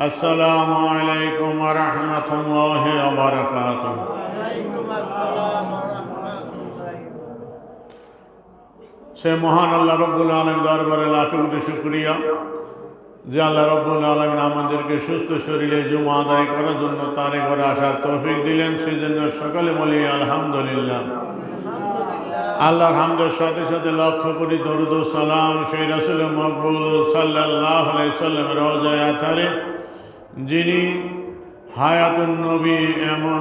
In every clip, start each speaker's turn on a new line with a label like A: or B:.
A: আসসালামু আলাইকুম ওয়া রাহমাতুল্লাহি ওয়া বারাকাতুহু। সে মহান আল্লাহ রব্বুল আলামিন দরবারে লাখ কোটি শুকরিয়া যে আল্লাহ রব্বুল আলামিন আমাদেরকে সুস্থ শরীরে জুমা আদায় করার জন্য তার ঘরে আসার তৌফিক দিলেন। সেজন্য সকালে বলি আলহামদুলিল্লাহ। আল্লাহর হামদের সাথে সাথে লক্ষ কোটি দরুদ ও সালাম সেই রাসূল মকবুল সাল্লাল্লাহু আলাইহি সাল্লামের রওজায়ে আতারে, যিনি হায়াতুন নবী এমন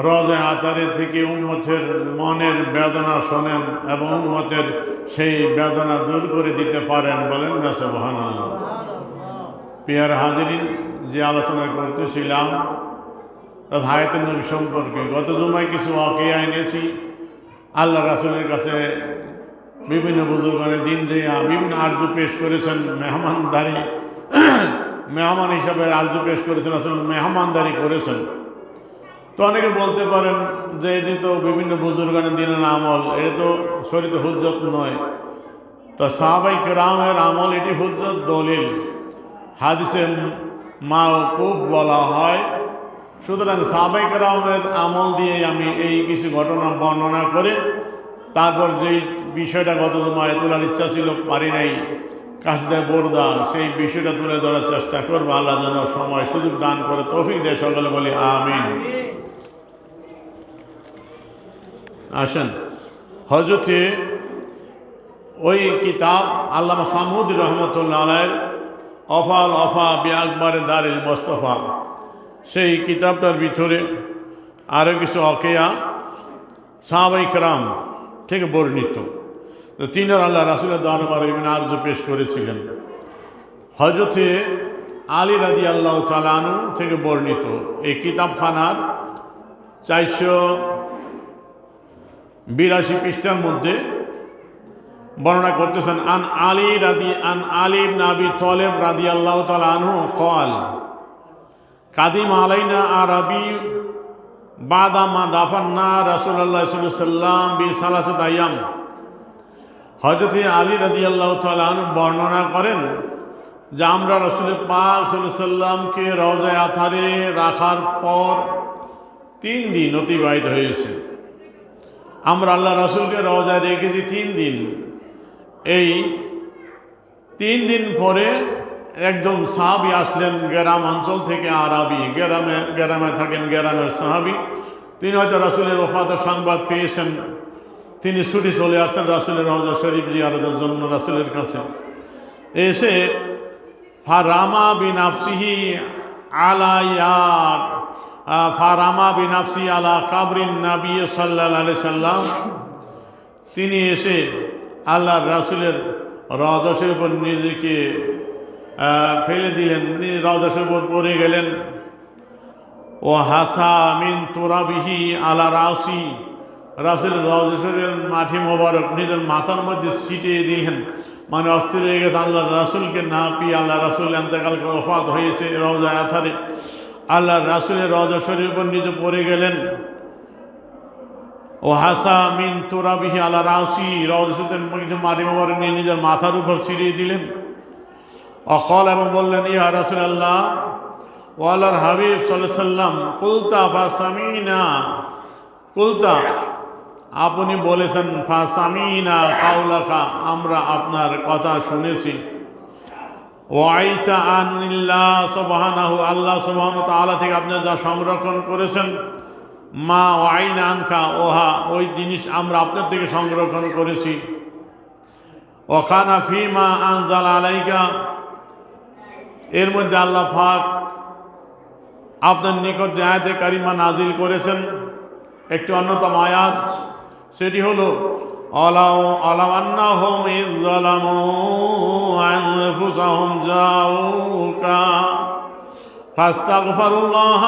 A: রওজায়ে আতারে থেকে উম্মতের মনের বেদনা শোনেন এবং উম্মতের সেই বেদনা দূর করে দিতে পারেন। বলেন না সুবহানাল্লাহ। প্রিয় হাজিরিন, যে আলোচনা করতেছিলাম হায়াতুন নবী সম্পর্কে, গত জুমায় কিছু ওয়াকিয়া এনেছি। আল্লাহ রাসূলের কাছে বিভিন্ন বুজুর্গানে দিন যে বিভিন্ন আরজু পেশ করেছেন, মেহমান হিসাবে আরজু পেশ করেছেন, আসলে মেহমানদারি করেছেন। তো অনেকে বলতে পারেন যে এটি তো বিভিন্ন বুজুর্গানের দিনের আমল, এটা তো শরীয়তে হুজ্জত নয়। তো সাহাবায়ে কেরামের আমল এটি হুজ্জত, দলিল, হাদিসে মাওকুফ বলা হয়। সুতরাং সাহাবায়ে কেরামের আমল দিয়ে আমি এই কিছু ঘটনা বর্ণনা করে তারপর যেই বিষয়টা গত জমায় তোলার ইচ্ছা ছিল, পারি নাই, কাশিদা বোরদা, সেই বিষয়টা তুলে ধরার চেষ্টা করবো। আল্লাহ যেন সময় সুযোগ দান করে তৌফিক দেয়, সকলে বলি আমিন। আসেন, হযরতে ওই কিতাব আল্লামা সামউদি রহমতুল্লাহ আলাইহির অফাল অফা বিআকবারে দারিল মুস্তাফা, সেই কিতাবটার ভিতরে আরও কিছু ওয়াকিয়া সাহাবায়ে কেরাম থেকে বর্ণিত। তিনার আল্লাহ রাসূলের দরবারে বিভিন্ন আরজু পেশ করেছিলেন। হযরতে আলী রাদিয়াল্লাহু তাআলা আনহু থেকে বর্ণিত এই কিতাবখানার 482 পৃষ্ঠার মধ্যে বর্ণনা করতেছেন, আন আলী ইবনে আবি তালিব রাদিয়াল্লাহু তাআলা আনহু قال কাদিম আলাইনা আরবি বাদা মা দাফান্না রাসূলুল্লাহ সাল্লাল্লাহু আলাইহি ওয়াসাল্লাম বিসালাসাত আইয়াম। হযরত আলী রাদিয়াল্লাহু তাআলা আনহু বর্ণনা করেন যে আমরা রাসূল পাক সাল্লাল্লাহু আলাইহি ওয়াসাল্লামকে রওজায়ে আতারে রাখার পর 3 দিন অতিবাহিত হয়েছে। আমরা আল্লাহ রাসূলকে রওজায় রেখেছি 3 দিন। এই 3 দিন পরে একজন সাহাবী আসলেন গ্রাম অঞ্চল থেকে, আরবি, গ্রামে থাকেন, গ্রামের সাহাবী। তিনি হয়তো রাসূলের ওফাতের সংবাদ পেয়েছেন, তিনি ছুটি চলে আসছেন রাসূলের রওজা শরীফ জিয়ারতের জন্য রাসূলের কাছে। এসে ফারামা বিনাফসিহি আলা কাবরিন নবী সাল্লাল্লাহু আলাইহি সাল্লাম, তিনি এসে আল্লাহর রাসূলের রওজা শরীফের নিজেকে ফেলে দিলেন, রওজা শরীফের পড়ে গেলেন। ও হাসা মিন তুরাবিহি আলা রাসি, রাসূলের রওজা শরীফের মাটি মোবারক নিজের মাথার মধ্যে ছিটিয়ে দিলেন। মানে অস্থির হয়ে গেছে, আল্লাহ রাসূলকে না পেয়ে, আল্লাহ রাসূল ইন্তেকাল করে ওফাত হয়েছে রওজায়ে আতারে, আল্লাহ রাসূলের রওজা শরীফের নিজে পড়ে গেলেন। ও হাসা মিন তুরাবিহি আলা রাসি, রওজা শরীফের মাটি মোবারক নিয়ে নিজের মাথার উপর ছিটিয়ে দিলেন। অকল, এবং বললেন, ইয়া রাসূলুল্লাহ ওয়া আল্লাহর হাবিব সাল্লাল্লাহু আলাইহি সাল্লাম, কুলতা ফাসামিনা, কুলতা, আপনি বলেছেন, ফাসামিনা কাউলাকা, আমরা আপনার কথা শুনেছি। ওয়াইতা আনিল্লাহ সুবহানাহু, আল্লাহ সুবহানাহু ওয়া তাআলা থেকে আপনি যা সংরক্ষণ করেছেন, মা ওয়াইনা আনকা ওহা, ওই জিনিস আমরা আপনার থেকে সংরক্ষণ করেছি। ওয়াকানা ফিমা আনজালা আলাইকা, এর মধ্যে আল্লাহ পাক আপনার নিকট যে আয়াতে কারিমা নাজিল করেছেন, একটি অন্যতম আয়াত, সেটি হলো আলাউ আন্নাহুম ইয যালামু আনফুসাহুম জাউকা ফাস্তাগফিরুল্লাহ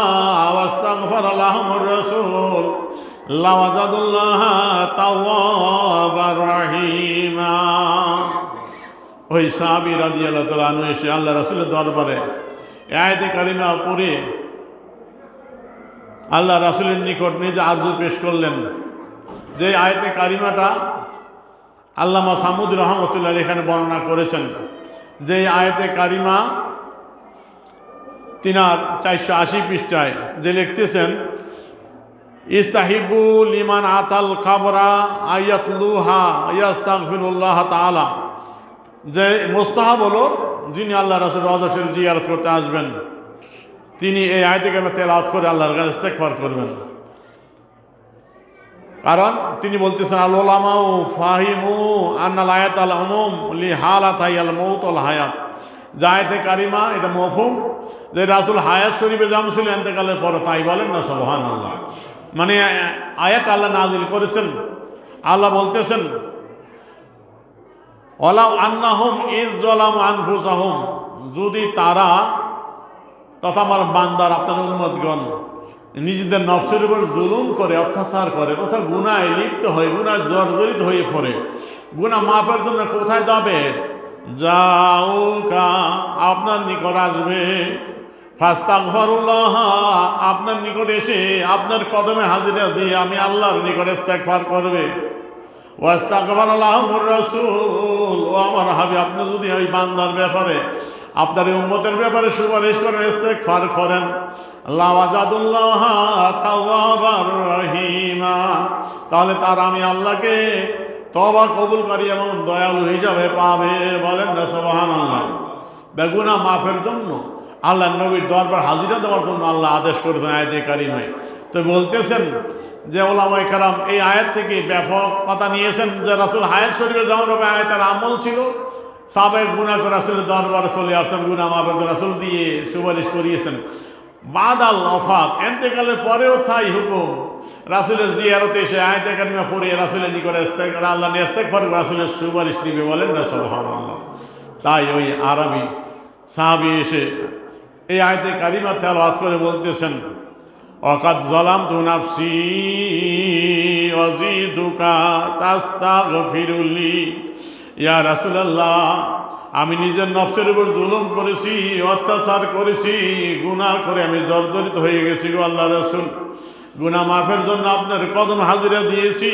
A: ওয়াস্তাগফারা লাহুমুর রাসূল লাওয়াজাদুল্লাহ তাওয়াবার রহিমা। ওই সাহাবী রাদিয়াল্লাহু তাআলা আনহু এসে আল্লাহ রাসূলের দরবারে আয়াতে কারিমা পড়ে আল্লাহ রাসূলের নিকট নিজে আরজু পেশ করলেন। যে আয়াতে কারিমাটা আল্লামা সামউদি রহমতুল্লাহ এখানে বর্ণনা করেছেন, যে আয়াতে কারিমা তিনার 480 পৃষ্ঠায় যে লিখতেছেন, ইস্তাহিবু লিমান আতাল খাবরা আয়াতলুহা ইয়াস্তাগফিরুল্লাহ তাআলা, যে মুস্তাহাব হলো যিনি আল্লাহ রাসূল রওজা শরীফ জিয়ারত করতে আসবেন তিনি এই আয়াতে কারিমা তেলাওয়াত করে আল্লাহর কাছে ইস্তেগফার করবেন। কারণ তিনি বলতেছেন, আল উলামাউ ফাহিমু আন্নাল আয়াতাল উমুম লিহালাতাইল মাউত ওয়াল হায়াত, যে আয়াতে কারিমা এটা মফহুম, যে রাসূল হায়াত শরীফে যেমন ছিল ইন্তেকালের পরে তাই বলেন না সুবহানাল্লাহ। মানে আয়াত আল্লাহ নাজিল করেছেন, আল্লাহ বলতেছেন ওয়ালাউ আন্নাহুম ইয যালামু আনফুসাহুম, যদি তারা তথা আমার বান্দার আপনার উম্মতগণ নিজেদের নফসের উপর জুলুম করে, অত্যাচার করে, তথা গুনায় লিপ্ত হয়ে গুনায় জর্জরিত হয়ে পড়ে, গুনাহ মাফের জন্য কোথায় যাবে? যাউকা, আপনার নিকট আসবে, ফাস্তাগফিরুল্লাহ, আপনার নিকট এসে আপনার কদমে হাজিরা দিয়ে আমি আল্লাহর নিকট ইস্তেগফার করবে। ওয়াস্তাগফার লাহুমুর রাসূল, ও আমার হাবিব আপনি যদি ওই বান্দার ব্যাপারে আপনার এই উম্মতের ব্যাপারে সুপারিশ করেন, ইস্তেগফার করেন, লাওয়াজাদুল্লাহ তাওয়াবার রহিমা, তাহলে তার আমি আল্লাহকে তওবা কবুলকারী এবং দয়ালু হিসাবে পাবে। বলেন না সুবহানাল্লাহ। বেগুনা মাফের জন্য আল্লাহ নবীর দরবার হাজিরা দেওয়ার জন্য আল্লাহ আদেশ করেছেন আয়াতে কারিমায়। তো বলতেছেন যে ওলামায়ে কেরাম এই আয়াত থেকে ব্যাপক কথা নিয়েছেন যে রাসূল হায়াত শরীফে যেমনভাবে আয়াতের আমল ছিল, সাহাবায়ে গুনাহ করে রাসূলের দরবারে চলে আসছেন, গুনাহ মাফের জন্য রাসূল দিয়ে সুপারিশ করিয়েছেন। বাদাল ওয়াফাত, ইন্তেকালের পরেও তাই হুকুম, রাসূলের জিয়ারতে এসে আয়াতে কারিমা পড়ে রাসূলের নিকট আল্লাহ ইস্তেগফার করে রাসূলের সুপারিশ নিবে। বলেন না সুবহানাল্লাহ। তাই ওই আরবি সাহাবী এসে এই আয়াতে কারিমা তেলাওয়াত করে বলতেছেন, ওয়াকাদ যালামতু নাফসি ওয়াজিদুকা তাস্তাগফিরুলি, ইয়া রাসূলুল্লাহ আমি নিজের নফসের উপর জুলুম করেছি, অত্যাচার করেছি, গুনাহ করে আমি জর্জরিত হয়ে গেছি গো আল্লাহ রাসূল, গুনাহ মাফের জন্য আপনার কদম হাজিরা দিয়েছি,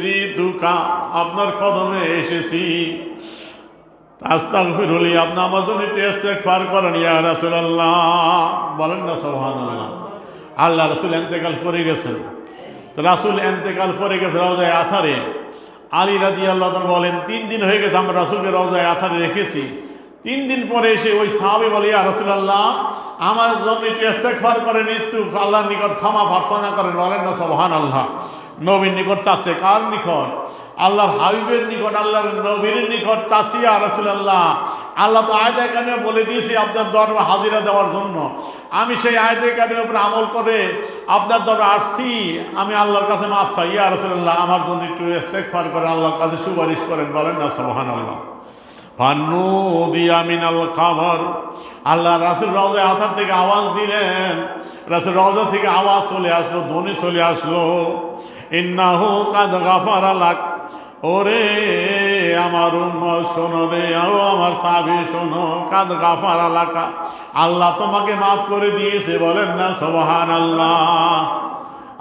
A: জিদুকা আপনার কদমে এসেছি, আস্তাগফিরুলি আপনি আমার জন্য একটু ইস্তেগফার করেন ইয়া রাসূলুল্লাহ। বলেন না সুবহানাল্লাহ। আল্লাহ রাসূল ইন্তেকাল করে গেছেন। তো রাসূল ইন্তেকাল করে গেছে রওজায়ে আথারে। আলী রাদিয়াল্লাহু তাআলা বলেন 3 দিন হয়ে গেছে আমরা রাসূলকে রওজায়ে আথারে রেখেছি। 3 দিন পরে এসে ওই সাহাবী বলে, ইয়া রাসূলুল্লাহ আমার জন্য একটু ইস্তেগফার করেন, একটু আল্লাহর নিকট ক্ষমা প্রার্থনা করেন। বলেন না সুবহানাল্লাহ। নবীর নিকট চাচ্ছে, কার নিকট? আল্লাহর হাবিবের নিকট, আল্লাহর নবীর নিকট চাচ্ছি ইয়া রাসূলুল্লাহ। আল্লাহ তো আয়াতে কারিমা বলে দিয়েছি আপনার দরবার হাজিরা দেওয়ার জন্য, আমি সেই আয়াতে কারিমার উপর আমল করে আপনার দরবার আসছি, আমি আল্লাহর কাছে মাফ চাই ইয়া রাসূলুল্লাহ আমার জন্য একটু ইস্তেগফার করেন, আল্লাহর কাছে সুপারিশ করেন। বলেন না সুবহানাল্লাহ। ফান্নুদিয়া মিনাল কাবর, আল্লাহ রাসূল রওজায়ে আথার থেকে আওয়াজ দিলেন, রাসূল রওজা থেকে আওয়াজ চলে আসলো, ধ্বনি চলে আসলো, ইন্নাহু কাদ গাফারা লাক, ওরে আমার উম্মত শোনো রে, ও আমার সাহাবী শোনো, কাদ গাফারা লাকা আল্লাহ তোমাকে মাফ করে দিয়েছে। বলেন না সুবহানাল্লাহ।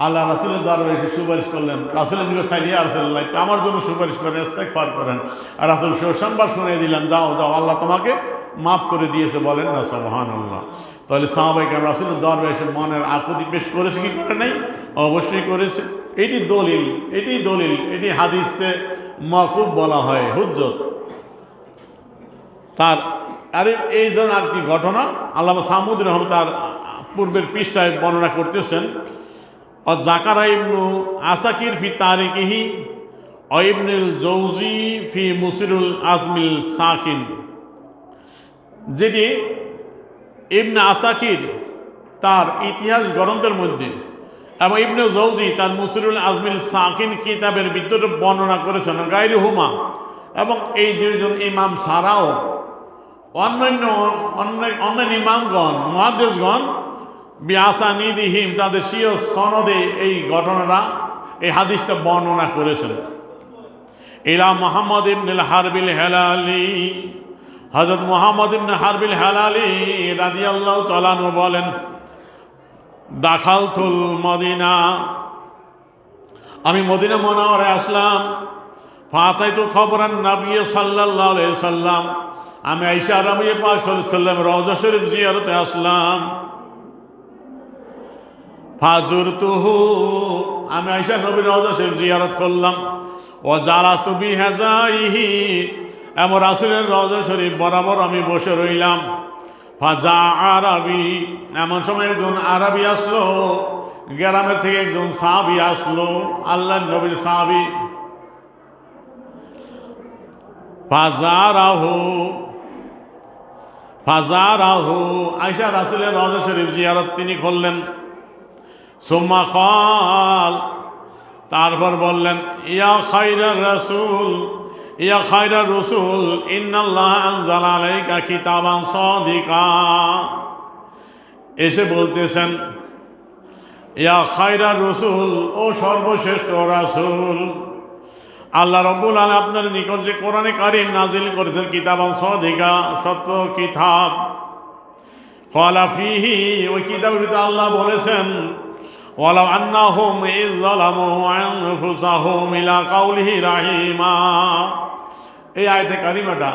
A: আল্লাহ রাসূলের দরবারে এসে সুপারিশ করলেন, রাসূলের নিকট চাইলে ইয়া রাসূলুল্লাহ আমার জন্য সুপারিশ করেন, ইস্তেগফার করেন। আর রাসূল সুসংবাদ শুনিয়ে দিলেন, যাও যাও আল্লাহ তোমাকে মাফ করে দিয়েছে। বলেন না সুবহানাল্লাহ। তাহলে সাহাবায়ে কেরাম রাসূলের দরবারে এসে মনের আকুতি পেশ করেছে কি করে নাই? অবশ্যই করেছে। এটি দলিল, এটি হাদিসে মাকুব বলা হয়, হুজ্জত। তার আরে এই ধরনের আর কি ঘটনা আল্লামা সামুদ রহমান তার পূর্বের পৃষ্ঠায় বর্ণনা করতেছেন। জাকারা ইবনু আসাকির ফি তারিকিহি ও ইবনুল জৌজি ফি মুসিরুল আজমিল সাকিন, যেটি ইবনে আসাকির তার ইতিহাস গ্রন্থের মধ্যে এবং ইবনে জৌজি তার মুসিরুল আজমিল সাকিন কিতাবের ভিতরে বর্ণনা করেছেন, গায়রু হুমা, এবং এই দুইজন ইমাম ছাড়াও অন্যান্য ইমামগণ মুহাদ্দিসগণ বিআসানিদিহিম তাদের স্বীয় সনদে এই ঘটনাটা, এই হাদিসটা বর্ণনা করেছেন। ইলা মুহাম্মদ ইবনুল হারবিল হেলালি, হযরত মুহাম্মদ ইবনে হারবিল হেলালি রাদিয়াল্লাহু তাআলা আনহু বলেন, দাখালতুল মদিনা, আমি মদিনা মুনাওয়ারায় আসলাম, ফাতাইতু খবরান নবী সাল্লাল্লাহু আলাইহি সাল্লাম, আমি আয়েশা নবী পাক সাল্লাল্লাহু আলাইহি সাল্লাম রওজা শরীফ জিয়ারতে আসলাম। ফাজুরতুহু, আমি আইসা নবীর রওজা শরীফ জিয়ারত করলাম। ও জালাস্তু বিহাজাইহি, এবং রাসূলের রওজা শরীফ বরাবর আমি বসে রইলাম। ফাজা আরবি, এমন সময় একজন আরবি আসলো, গ্রামের থেকে একজন সাহাবী আসলো, আল্লাহর নবীর সাহাবী। ফাজারাহু, আয়েশা রাসূলের রওজা শরীফ জিয়ারত তিনি করলেন। সুম্মা ক্বাল, তারপর বললেন, ইয়া খায়রার রাসূল, ইয়া খায়রার রাসূল, ইন্নাল্লাহ আনজালা আলাইকা কিতাবান সাদিকা। এসে বলতেছেন, ইয়া খায়রার রাসূল, ও সর্বশ্রেষ্ঠ রাসূল, আল্লাহ রাব্বুল আলামিন আপনার নিকট যে কোরআনে কারীম নাজিল করেছেন, কিতাবান সাদিকা, সত্য কিতাব। ক্বালা ফীহি, ওই কিতাবের ভিতরে আল্লাহ বলেছেন, ওয়ালাউ আন্নাহুম ইয যালামু আনফুসাহুম ইলা কাউলিহি রাহিমা। এই আয়াতে কারিমাটা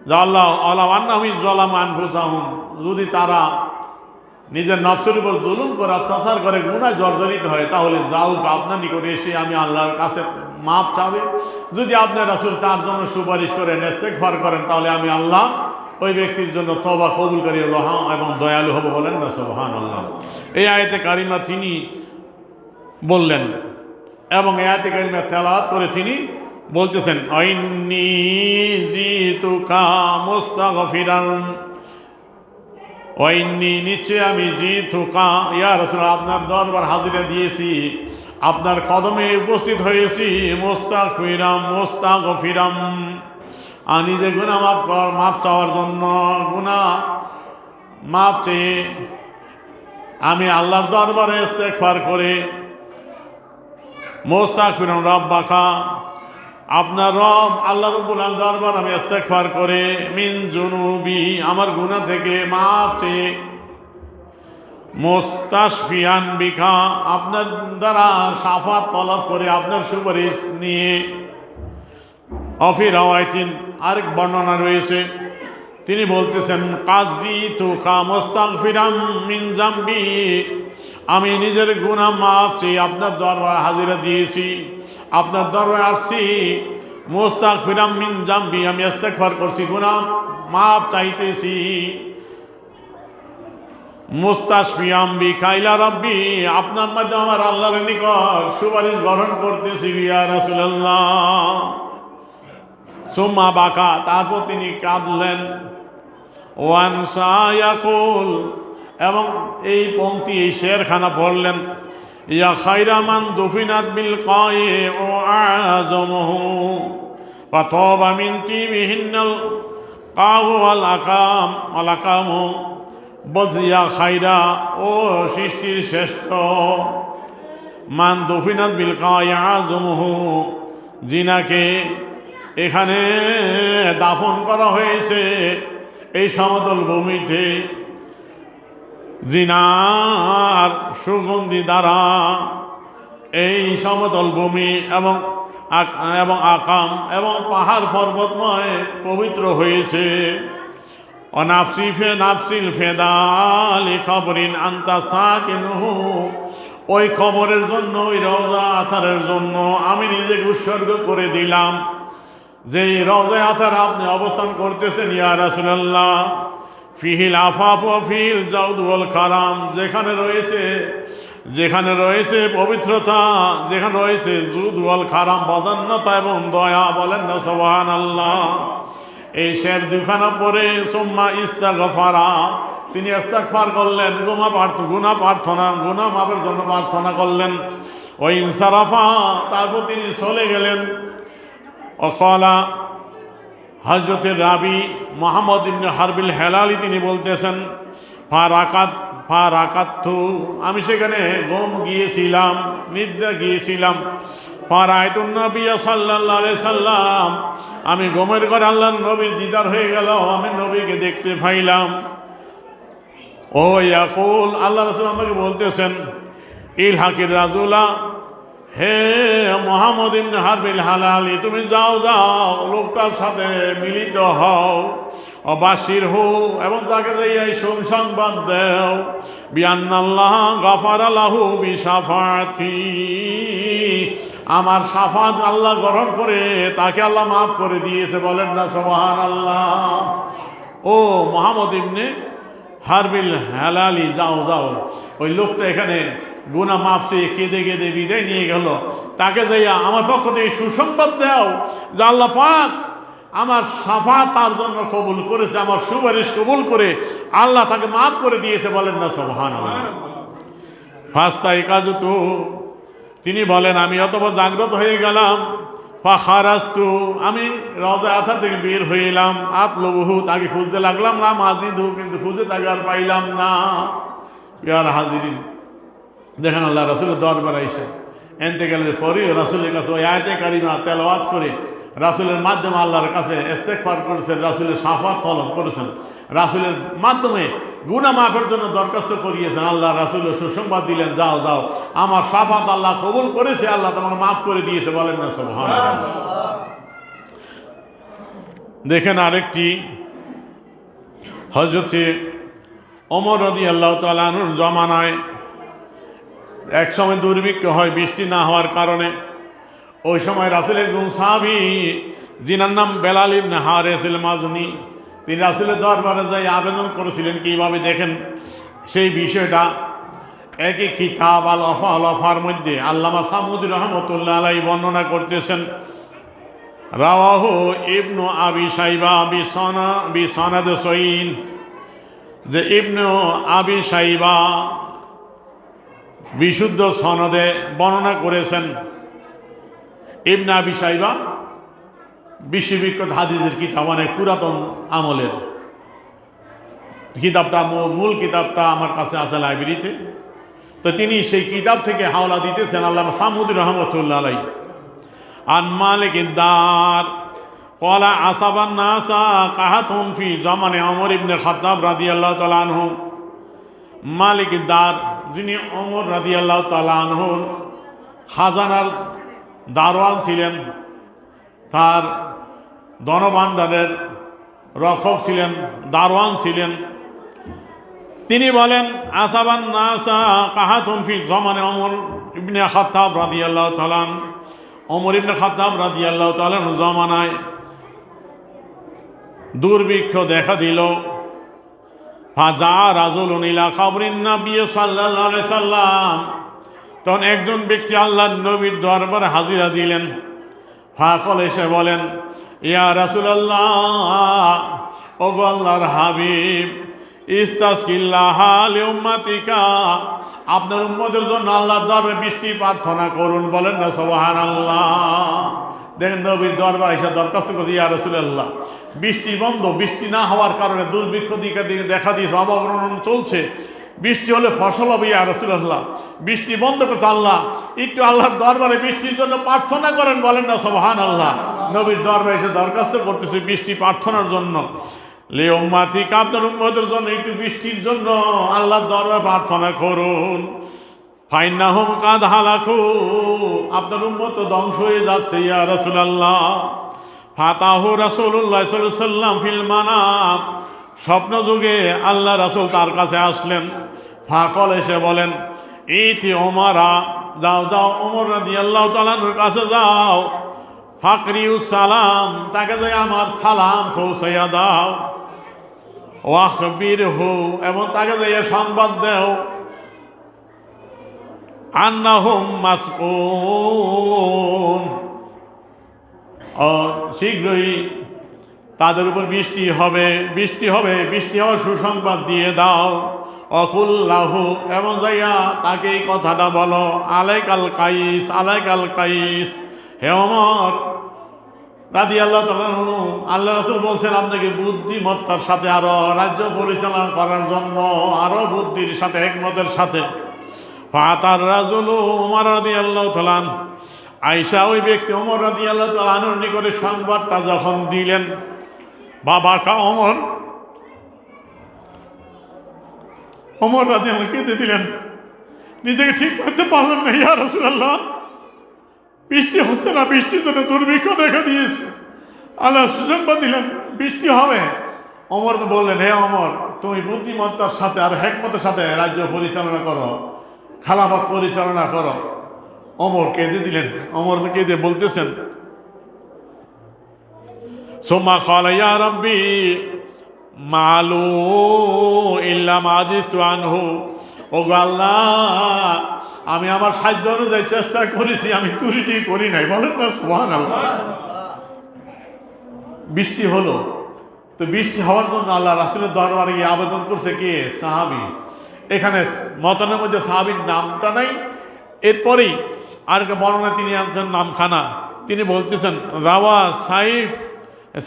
A: যে আল্লাহ ওয়ালাউ আন্নাহুম ইয যালামু আনফুসাহুম, যদি তারা নিজের নফসের উপর জুলুম করে, অত্যাচার করে, গুনাহ জর্জরিত হয়, তাহলে যাও আপনার নিকটে এসে আমি আল্লাহর কাছে মাপ চাবে। যদি আপনার রাসূল তার জন্য সুপারিশ করেন, ইস্তেগফার করেন, তাহলে আমি আল্লাহ ওই ব্যক্তির জন্য তওবা কবুলকারী রহম এবং দয়ালু হব। বলেন না সুবহানাল্লাহ। এই আয়াতে কারিমা তিনি বললেন, এবং এই আয়াতে কারিমা তেলাওয়াত করে তিনি বলতেছেন, আইন্নী জিতুকা মুস্তাগফিরান, ওয়াইন্নী, নিশ্চয় আমি জিতুকা, ইয়া রাসূলুল্লাহ, আপনার দরবার হাজিরা দিয়েছি, আপনার কদমে উপস্থিত হয়েছি, মুস্তাগফিরাম, আমি যে গুনাহ মাপ চাওয়ার জন্য, গুনাহ মাপ চেয়ে আমি আল্লাহর দরবারে ইস্তেগফার করে, মুস্তাগফিরান রাব্বাকা, আপনার রব আল্লাহ রাব্বুল আলামিন দরবার আমি ইস্তেগফার করে, মিন জুনুবি, আমার গুনাহ থেকে মাপ চেয়ে, মুস্তাশফিয়ান বিকা, আপনার দ্বারা শাফাত তলব করে, আপনার সুপারিশ নিয়ে। অফি রাওয়ায়াতিন, আরেক বর্ণনা রয়েছে, তিনি বলতেছেন, কাজিতুকা মুস্তাগফিরাম মিন জামবি, আমি নিজের গুনাহ মাপ চেয়ে আপনার দরবারে হাজিরা দিয়েছি, আপনার দরবারে আসছি, মুস্তাগফিরাম মিন জামবি, আমি ইস্তেগফার করছি, গুনাহ মাপ চাইতেছি। মুস্তাশফিয়াম বিকা ইলা রাব্বি, আপনার মাধ্যমে আমার আল্লাহর নিকট সুপারিশ গ্রহণ করতেছি, ইয়া রাসূলুল্লাহ। সুম্মা বাকা, তারপর তিনি কাঁদলেন। ওয়ানসা ইয়াকুল, এবং এই পংক্তি, এই শেরখানা পড়লেন, ইয়া খায়রা মান দুফিনাত বিল কায়ে ও আযমহু ওয়া তাবা মিন তিবিহিন্নাল কাউ ওয়াল আকামু, বলছে, ইয়া খায়রা, ও সৃষ্টির শ্রেষ্ঠ, মান দুফিনাত বিল কায়ে আযমহু, জিনাকে এখানে দাফন করা হয়েছে এই সমতল ভূমিতে, জিনার সুগন্ধি দ্বারা এই সমতল ভূমি এবং আকাম এবং পাহাড় পর্বতময় পবিত্র হয়েছে। নাফসিল ফেদালি খবরিন আন্তা সাকিনুহু, ওই খবরের জন্য, ওই রওজা আতারের জন্য আমি নিজেকে উৎসর্গ করে দিলাম, যে রওজা আতার আপনি অবস্থান করতেছেন, ইয়া রাসূলুল্লাহ। ফিহিল আফাফ ওয়া ফিহিল জাওদ ওয়াল কারাম, যেখানে রয়েছে পবিত্রতা, যেখানে রয়েছে জুদ ওয়াল কারাম, বদান্যতা এবং দয়া। বলেন না সুবহানাল্লাহ। এই শের দুখানা পরে সুম্মা ইস্তাগফারা, তিনি ইস্তেগফার করলেন, গুনাহ মাপের জন্য প্রার্থনা করলেন। ওয়া ইনসারাফা, তারপর তিনি চলে গেলেন। অকলা, হযরতের রাবি মুহাম্মদ ইবনে হারবিল হেলালি তিনি বলতেছেন, ফারাকাতু, আমি সেখানে গিয়েছিলাম, নিদ্রা গিয়েছিলাম। ফারাআইতুন নবী সাল্লাল্লাহু আলাইহি সাল্লাম, আমি ঘুমের ঘরে আল্লাহর নবীর দিদার হয়ে গেল, আমি নবীকে দেখতে পাইলাম। ও ইয়াকুল, আল্লাহ রাসূল আমাকে বলতেছেন, ইলহাকির রাজুলা, হে মুহাম্মদ ইবনে হারবিল হেলালি, তুমি যাও, লোকটার সাথে মিলিত হও। অবাশির হো, এবং তাকে এই সুসংবাদ দেও বিআন্নাল্লাহ গাফারা লাহু বিশাফাতি, আমার শাফাত আল্লাহ গ্রহণ করে তাকে আল্লাহ মাফ করে দিয়েছে। বলেন না সুবহানাল্লাহ। ও মুহাম্মদ ইবনে হারবিল হেলালি, যাও যাও, ওই লোকটা এখানে গুনাহ মাফ চেয়ে কেঁদে কেঁদে বিদায় নিয়ে গেল, তাকে যাইয়া আমার পক্ষ থেকে সুসংবাদ দাও যে আল্লাহ পাক আমার শাফাত তার জন্য কবুল করেছে, আমার সুপারিশ কবুল করে আল্লাহ তাকে মাফ করে দিয়েছে। বলেন না সুবহানাল্লাহ। ফাস্তাই কাজতু, তিনি বলেন আমি অতঃপর জাগ্রত হয়ে গেলাম। ফাখারাস্তু, আমি রওজা আথা থেকে বের হইলাম। আতলুবহু, তাকে খুঁজতে লাগলাম না মাজিদহু, কিন্তু খুঁজে তাকে আর পাইলাম না। ইয়ার হাজিরিন, দেখেন আল্লাহ রাসূলের দরবারে এসে ইন্তেকালের পরেও রাসূলের কাছে ওই আয়াতে কারিমা তেলাওয়াত করে রাসূলের মাধ্যমে আল্লাহর কাছে ইস্তেগফার করেছেন, রাসূলের শাফাত তলব করেছেন, রাসূলের মাধ্যমে গুনাহ মাফের জন্য দরখাস্ত করিয়েছেন। আল্লাহ রাসূলের সুসংবাদ দিলেন, যাও যাও, আমার শাফাত আল্লাহ কবুল করেছে, আল্লাহ তোমাকে মাফ করে দিয়েছে। বলেন না সুবহানাল্লাহ। দেখেন আরেকটি, হযরতে ওমর রাদিয়াল্লাহু তাআলা আনহুর জমানায় এক সময় দুর্ভিক্ষ হয় বৃষ্টি না হওয়ার কারণে। ওই সময় রাসূলের একজন সাহাবী, যিনার নাম বেলাল ইবনে হারিস আল মাজনি, তিনি রাসূলের দরবারে যাই আবেদন করেছিলেন কিভাবে। দেখেন সেই বিষয়টা একই কিতাব আল ওয়াফার মধ্যে আল্লামা সামুদি রাহমাতুল্লাহ আলাইহি বর্ণনা করতেছেন। রাওয়াহু ইবনু আবি শাইবা বিসনাদ সহিহ, যে ইবনু আবি শাইবা বিশুদ্ধ সনদে বর্ণনা করেছেন। ইবনে আবি শাইবা বিশ্ববিখ্যাত হাদিসের কিতাব, অনেক পুরাতন আমলের কিতাবটা, মূল কিতাবটা আমার কাছে আছে লাইব্রেরিতে। তো তিনি সেই কিতাব থেকে হাওলা দিতেছেন আল্লামা সামুদি রাহমাতুল্লাহ আলাইহি। আন মালিক দার ক্বালা আসাবান নাসা কাহাতুন ফি জামানে ওমর ইবনে খাত্তাব রাদিয়াল্লাহু তাআলা আনহু। মালিক দার, যিনি ওমর রাদিয়াল্লাহু তাআলা আনহুর খাজানার দারোয়ান ছিলেন, তার ধনভাণ্ডারের রক্ষক ছিলেন, দারোয়ান ছিলেন। তিনি বলেন আসাবান নাসা কাহাতুন ফি জামানে ওমর ইবনে খাত্তাব রাদিয়াল্লাহু তাআলা, ওমর ইবনে খাত্তাব রাদিয়াল্লাহু তাআলা জামানায় দুর্ভিক্ষ দেখা দিল। ফাজা রাজুলুন ইলা কবরিন নবী সাল্লাল্লাহু আলাইহি সাল্লাম, তখন একজন ব্যক্তি আল্লাহর নবীর দরবারে হাজিরা দিলেন। ফাকল, এসে বলেন ইয়া রাসূলুল্লাহ, ওগো আল্লাহর হাবিব, ইস্তাসকিল্লাহ লিউম্মাতিকা, আপনার উম্মতের জন্য আল্লাহর দরবারে বৃষ্টি প্রার্থনা করুন। বলেন না সুবহানাল্লাহ। দেখেন নবীর দরবার এসে দরখাস্ত করছে, ইয়া রাসূলুল্লাহ, বৃষ্টি বন্ধ, বৃষ্টি না হওয়ার কারণে দুর্ভিক্ষ দিকে দেখা দিয়েছে, অবরোধন চলছে, বৃষ্টি হলে ফসল হবে, ইয়া রাসূলুল্লাহ, বৃষ্টি বন্ধ করছে, আল্লাহ একটু আল্লাহর দরবারে বৃষ্টির জন্য প্রার্থনা করেন। বলেন না সুবহানাল্লাহ। নবীর দরবারে এসে দরখাস্ত করতেছে বৃষ্টি প্রার্থনার জন্য। লে উম্মাতিকা, আপনার উম্মতের জন্য একটু বৃষ্টির জন্য আল্লাহর দরবারে প্রার্থনা করুন। ফাইন্নাহুম কাদ হালাকু, আপনার উম্মত তো ধ্বংস হয়ে যাচ্ছে, ইয়া রাসূলুল্লাহ। ফাতাহু রাসূলুল্লাহ সাল্লাল্লাহু আলাইহি ওয়াসাল্লাম ফিল মানাম, স্বপ্ন যুগে আল্লাহ রাসূল তার কাছে আসলেন। ফাকল, এসে বলেন ইতি ওমরা, যাও যাও ওমর রাদিয়াল্লাহু তাআলা আনহুর কাছে যাও। ফাকরিউস সালাম, তাকে যাই আমার সালাম পৌঁছাইয়া দাও। ওয়াখবিরহু, এবং তাকে যাই সংবাদ দাও আন্নাহুম মাসকুন, শীঘ্রই তাদের উপর বৃষ্টি হবে, বৃষ্টি হবে, বৃষ্টি হওয়ার সুসংবাদ দিয়ে দাও। অকুল্লাহু, এবং যাইয়া তাকে এই কথাটা বলো, আলাইকাল কাইস, আলাইকাল কাইস, হে ওমর রাদিয়াল্লাহু তাআলা আনহু, আল্লাহ রাসূল বলছেন আপনাকে বুদ্ধিমত্তার সাথে আরো রাজ্য পরিচালনা করার জন্য, আরো বুদ্ধির সাথে, হিকমতের সাথে। ফাতার রাজুলু ওমর রাদিয়াল্লাহু তাআলা আনহু, আয়েশা ওই ব্যক্তি ওমর রাদিয়াল্লাহু তাআলা আনহুর নিকটে সংবাদটা যখন দিলেন, বাবা কা ওমর রাদিয়াল্লাহু কেঁদে দিলেন, নিজেকে ঠিক করতে পারলেন না। ইয়া রাসূলুল্লাহ, বৃষ্টি হচ্ছে না, বৃষ্টির জন্য দুর্ভিক্ষ দেখা দিয়েছে। আল্লাহ সুসংবাদ দিলেন বৃষ্টি হবে, ওমর তো বললেন, হে ওমর, তুমি বুদ্ধিমত্তার সাথে আর হেকমতের সাথে রাজ্য পরিচালনা করো, খেলাফত পরিচালনা করো। ওমর কেঁদে দিলেন। ওমর কেঁদে বলতেছেন, সুম্মা ক্বালা ইয়া রাব্বি মালু ইল্লা মা আজিজতু আনহু। ওগো আল্লাহ, আমি আমার সাধ্য অনুযায়ী চেষ্টা করেছি, আমি ত্রুটি করি নাই। বলেন না সুবহানাল্লাহ। বৃষ্টি হলো, তো বৃষ্টি হওয়ার জন্য আল্লাহ রাসূলের দরবারে গিয়ে আবেদন করছে কে? সাহাবী। এখানে মতনের মধ্যে সাহাবীর নামটা নাই। এরপরেই আরেকটা বর্ণনা তিনি আনছেন নামখানা। তিনি বলতেছেন, রাওয়া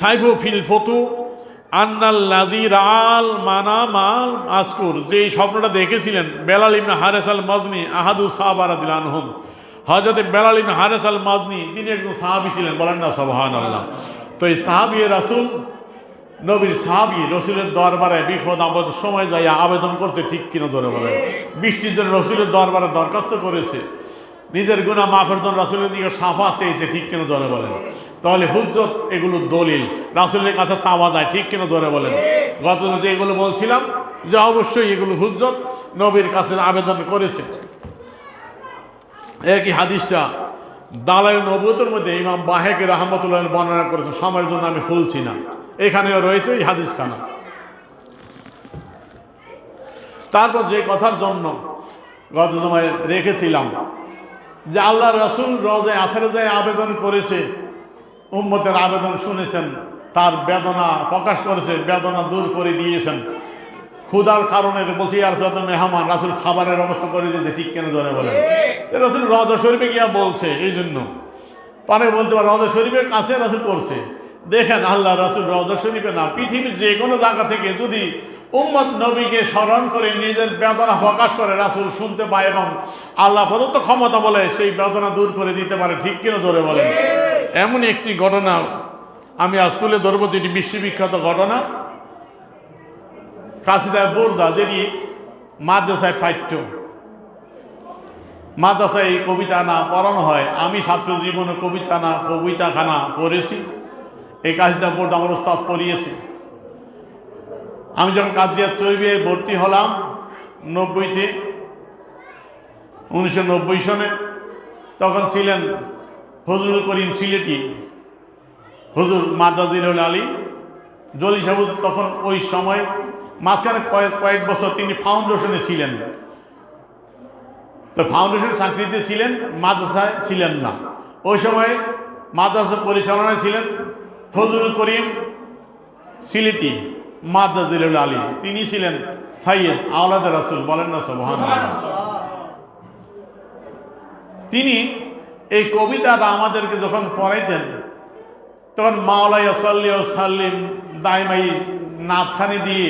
A: সাইফু ফিল ফতু আন্নাল নাজির আল মানামাল আসকুর, যে এই স্বপ্নটা দেখেছিলেন বেলাল ইবনে হারেস আল মাজনি আহাদু সাহাবা রাদিয়াল্লাহু আনহুম। হযরত বেলাল ইবনে হারেস আল মাজনি তিনি একজন সাহাবী ছিলেন। বলেন না সুবহানাল্লাহ। তো এই সাহাবী রাসূল, নবীর সাহাবী রসুলের দরবারে বিপদ আপদ সময় যাইয়া আবেদন করছে, ঠিক কিনা জোরে বলেন? বৃষ্টির জন্য রসুলের দরবারে দরখাস্ত করেছে, নিজের গুনাহ মাফের জন্য রাসূলের দিকে শাফাত চেয়েছে, ঠিক কিনা জোরে বলেন? তাহলে হুজ্জত, এগুলো দলিল, রাসূলের কাছে চাওয়া যায়, ঠিক কিনা জোরে বলেন? গত যে এগুলো বলছিলাম যে অবশ্যই এগুলো হুজ্জত, নবীর কাছে আবেদন করেছে। একই হাদিসটা দালাইল নবুয়তের মধ্যে ইমাম বাহেকে রাহমাতুল্লাহ বর্ণনা করেছে, সময়ের জন্য আমি খুলছি না, এখানেও রয়েছে এই হাদিসখানা। তারপর যে কথার জন্য গত সময় রেখেছিলাম যে আল্লাহ রাসূল রওজায়ে আথরে আবেদন করেছে, উম্মতের আবেদন শুনেছেন, তার বেদনা প্রকাশ করেছে, বেদনা দূর করে দিয়েছেন। ক্ষুধার কারণে বলছি আর মেহমান রাসূল খাবারের ব্যবস্থা করে দিয়েছে, ঠিক কেন ধরে বলেন? রাসূল রওজা শরীফে গিয়া বলছে, এই জন্য পারে বলতে পারে রওজা শরীফের কাছে রাসূল করছে। দেখেন আল্লাহ রাসূল রওজা শরীফে না, পৃথিবীর যে কোনো জায়গা থেকে যদি উম্মত নবীকে স্মরণ করে নিজের বেদনা প্রকাশ করে, রাসূল শুনতে পায় এবং আল্লাহ প্রদত্ত ক্ষমতা বলে সেই বেদনা দূর করে দিতে পারে, ঠিক কিনা জোরে বলেন? এমন একটি ঘটনা আমি আজ তুলে ধরবো, যেটি বিশ্ববিখ্যাত ঘটনা। কাসিদা বুরদা, যেটি মাদ্রাসায় পাঠ্য, মাদ্রাসায় এই কবিতা না পড়ানো হয়। আমি ছাত্র জীবনে কবিতাখানা পড়েছি। এই কাসিদা বুরদা আমার উস্তাদ পড়িয়েছে। আমি যখন কাজিয়াত তৈবিয়ে ভর্তি হলাম 1990 সনে, তখন ছিলেন ফজলুল করিম সিলেটি, হুজুর মাদ্রাজিল আলী জলি সাহেব। তখন ওই সময় মাঝখানে কয়েক বছর তিনি ফাউন্ডেশনে ছিলেন। তো ফাউন্ডেশন চাকরিতে ছিলেন, মাদ্রাসায় ছিলেন না। ওই সময় মাদ্রাসা পরিচালনায় ছিলেন ফজলুল করিম সিলেটি মাদ্রাজিল আলী। তিনি ছিলেন সাইয়্যেদ আওলাদে রাসূল। বলেন না সুবহানাল্লাহ। তিনি এই কবিতাটা আমাদেরকে যখন পড়াইতেন, তখন মাওলায়া সাল্লি ও সাল্লিম দাইমাই নাথখানি দিয়ে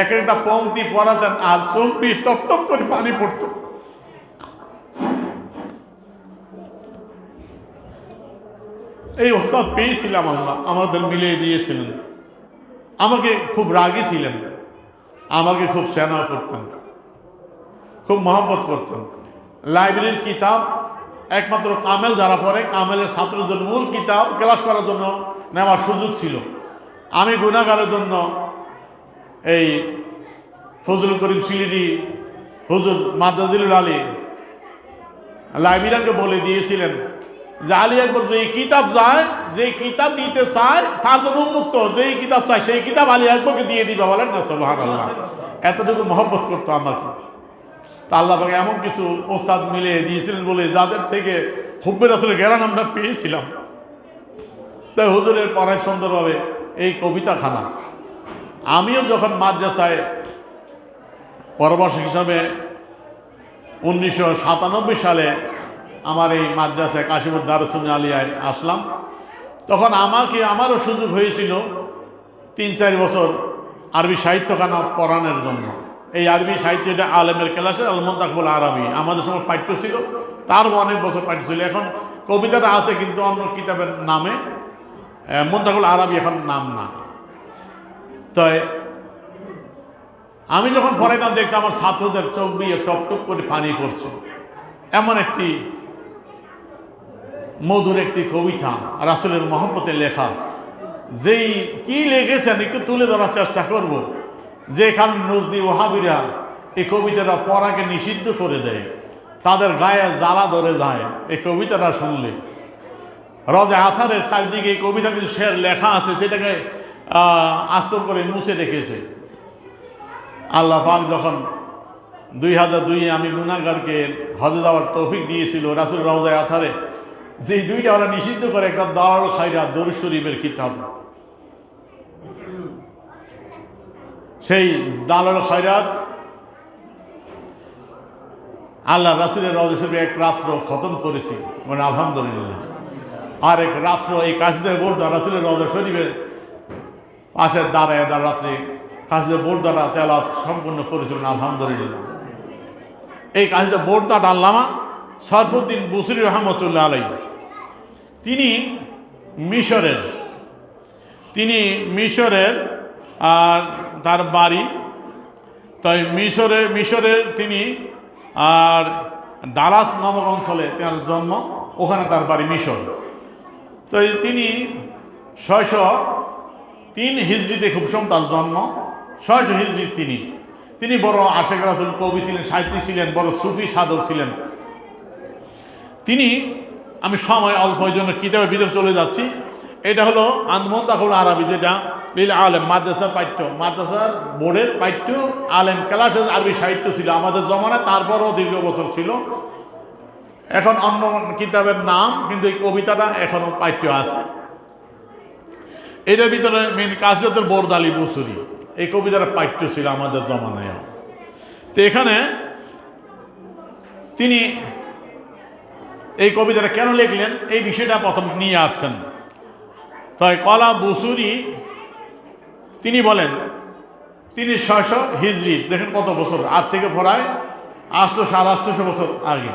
A: এক একটা পংক্তি পড়াতেন, আর চোখ দিয়ে টপ টপ করে পানি পড়ত। এই ওস্তাদ পেয়েছিলাম, আল্লাহ আমাদের মিলিয়ে দিয়েছিলেন। আমাকে খুব রাগী ছিলেন, আমাকে খুব স্নেহ করতেন, খুব মহব্বত করতেন। লাইব্রেরির কিতাব একমাত্র কামেল যারা পড়ে, কামেলের ছাত্রদের মূল কিতাব ক্লাস করার জন্য নেওয়ার সুযোগ ছিল। আমি গুনাহগারের জন্য এই ফজলুল করিম সিলেটি হুজুর মাদ্রাজিল আলী লাইব্রেরিয়ানকে বলে দিয়েছিলেন যে আলী আকবর যেই কিতাব যায়, যেই কিতাব নিতে চায় তার জন্য উন্মুক্ত, যেই কিতাব চায় সেই কিতাব আলী আকবরকে দিয়ে দিবে। বলেন না সুবহানাল্লাহ। এতটুকু মহব্বত করতো আমাকে। তা আল্লাহ পাক এমন কিছু ওস্তাদ মিলিয়ে দিয়েছিলেন বলে যাদের থেকে হুব্বে রাসূলের জ্ঞান আমরা পেয়েছিলাম। তাই হুজুরের পড়ায় সুন্দরভাবে এই কবিতাখানা। আমিও যখন মাদ্রাসায় পরবর্তী হিসাবে 1997 সালে আমার এই মাদ্রাসায় কাশিমুদ দারুস আলিয়ায় আসলাম, তখন আমারও সুযোগ হয়েছিল 3-4 বছর আরবি সাহিত্যখানা পড়ানোর জন্য। এই আরবি সাহিত্যটা আলেমের ক্লাসে আল মুনতাখাবুল আরবি আমাদের সময় পাঠ্য ছিল, তারও অনেক বছর পাঠ্য ছিল। এখন কবিতাটা আছে কিন্তু অন্য কিতাবের নামে, মুনতাখাবুল আরবি এখন নাম না। তাই আমি যখন পড়াইতাম দেখতাম আমার ছাত্রদের চোখ দিয়ে টপ টপ করে পানি পড়ছে। এমন একটি মধুর একটি কবিতা, রাসূলের মহব্বতে লেখা, যেই কি লিখেছেন একটু তুলে ধরার চেষ্টা করব। যে খান নজদি ওহাবিরা এই কবিতাটা পড়াকে নিষিদ্ধ করে দেয়, তাদের গায়ে জ্বালা ধরে যায় এই কবিতাটা শুনলে। রজে আথারের চারদিকে এই কবিতা কিছু শের লেখা আছে, সেটাকে আস্তর করে মুছে রেখেছে। আল্লাহ পাক যখন 2002 আমি গুনাহগারকে হজে যাওয়ার তৌফিক দিয়েছিল রাসূল রওজায়ে আথারে, যে দুইটা ওরা নিষিদ্ধ করে, একটা দারুল খায়রাত দরুদ শরীফের কিতাব, সেই দারুল খায়রাত আল্লাহ রাসূলের রওজা শরীফে এক রাত্র খতম করেছি, মানে আলহামদুলিল্লাহ। আর এক রাত্র এই কাসিদা বোর্ডা রাসূলের রওজা শরীফের পাশে দাঁড়ায় রাত্রে কাসিদা বোর্ডাটা তেলাওয়াত সম্পূর্ণ করেছিলেন, আলহামদুলিল্লাহ। এই কাসিদা বোর্ডাটা আল্লামা শরফুদ্দীন বুসরি রহমতুল্লাহ আলাইহি, তিনি মিশরের তার বাড়ি, তাই মিশরের তিনি আর দালাস নামক অঞ্চলে তার জন্ম, ওখানে তার বাড়ি মিশর। তো তিনি 603 হিজরিতে খুব সম তার জন্ম, 600 হিজরি তিনি বড় আশেক রাসূল কবি ছিলেন, সাহিত্যিক ছিলেন, বড় সুফি সাধক ছিলেন তিনি। আমি সময় অল্প এই জন্য কিতাবের ভিতরে চলে যাচ্ছি। এটা হলো আনমন্তাকুল আরবি, যেটা লিল আলেম মাদ্রাসার পাঠ্য, মাদ্রাসার বোর্ডের পাঠ্য আলেম ক্লাসের আরবি সাহিত্য ছিল আমাদের জমানায়, তারপরও দীর্ঘ বছর ছিল। এখন অন্য কিতাবের নাম, কিন্তু এই কবিতাটা এখনো পাঠ্য আছে। এটার ভিতরে মেন কাসিদাতুল বোর্দ আলী বুসরি, এই কবিতাটা পাঠ্য ছিল আমাদের জমানায়। তো এখানে তিনি এই কবিতাটা কেন লিখলেন এই বিষয়টা প্রথম নিয়ে আসছেন। তাই কলা বুসুরি তিনি বলেন, তিনি 600 হিজরি, দেখেন কত বছর, আজ থেকে প্রায় 800-850 বছর আগে।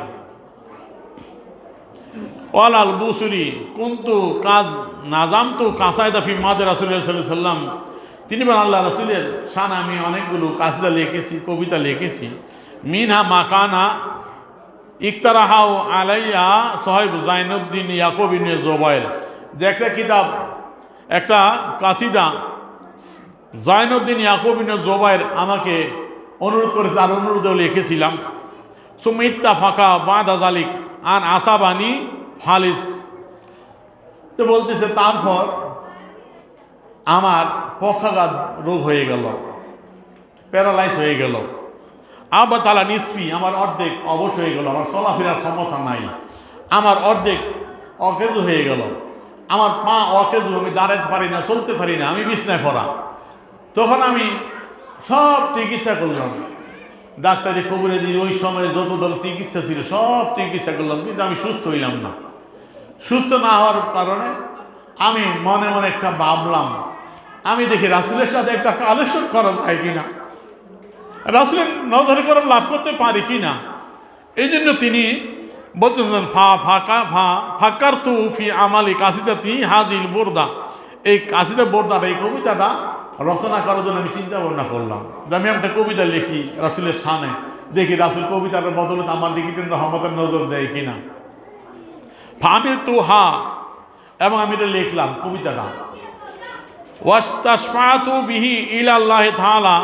A: ওয়ালাল বুসুরি কুন্তু কাজ নাজামতু কাসায়দা ফি মাদে রাসূলুল্লাহ সাল্লাল্লাহু আলাইহি ওয়াসাল্লাম, তিনি বলেন আল্লাহ রাসূলের শান আমি অনেকগুলো কাসিদা লিখেছি, কবিতা লিখেছি। মিনহা মাকানা ইকতারাহাউ আলাইয়া সাহেব জাইনুদ্দিন ইয়াকুব ইবনে জুবাইর, যে একটা কিতাব, একটা কাসিদা জাইনুদ্দিন ইয়াকুব ইবনে জুবাইর আমাকে অনুরোধ করে, তার অনুরোধেও লিখেছিলাম। সুমিত্তা ফাঁকা বাদা জালিক আন আসাবানি ফালিস, তো বলতেছে তারপর আমার পক্ষাঘাত রোগ হয়ে গেল, প্যারালাইজ হয়ে গেল। আবার তালা নিসপি, আমার অর্ধেক অবশ হয়ে গেল, আমার চলাফেরার ক্ষমতা নাই, আমার অর্ধেক অকেজু হয়ে গেল, আমার পা অকেজু, আমি দাঁড়াতে পারি না, চলতে পারি না, আমি বিছনায় পড়া। তখন আমি সব চিকিৎসা করলাম, ডাক্তারি কবিরাজি ওই সময়ে যত দল চিকিৎসা ছিল সব চিকিৎসা করলাম, কিন্তু আমি সুস্থ হইলাম না। সুস্থ না হওয়ার কারণে আমি মনে মনে একটা ভাবলাম, আমি দেখি রাসূলের সাথে একটা কালেকশন করা যায় কিনা, রাসূলের নজরে করম লাভ করতে পারি কিনা। এই জন্য তিনি বলতেছেন ফাক্কারতু ফি আমালি কাসিদাতি হাজিল বোরদা, এই কাসিদা বোরদাটা, এই কবিতাটা রচনা করার জন্য আমি চিন্তা ভাবনা করলাম যে আমি একটা কবিতা লিখি রাসূলের শানে, দেখি রাসূল কবিতার বদলে আমার দিকে রহমতের নজর দেয় কিনা। ফামিলতু হা, এবং আমি এটা লিখলাম কবিতাটা। ওয়াস্তাশফাতু বিহি ইলাল্লাহি তাআলা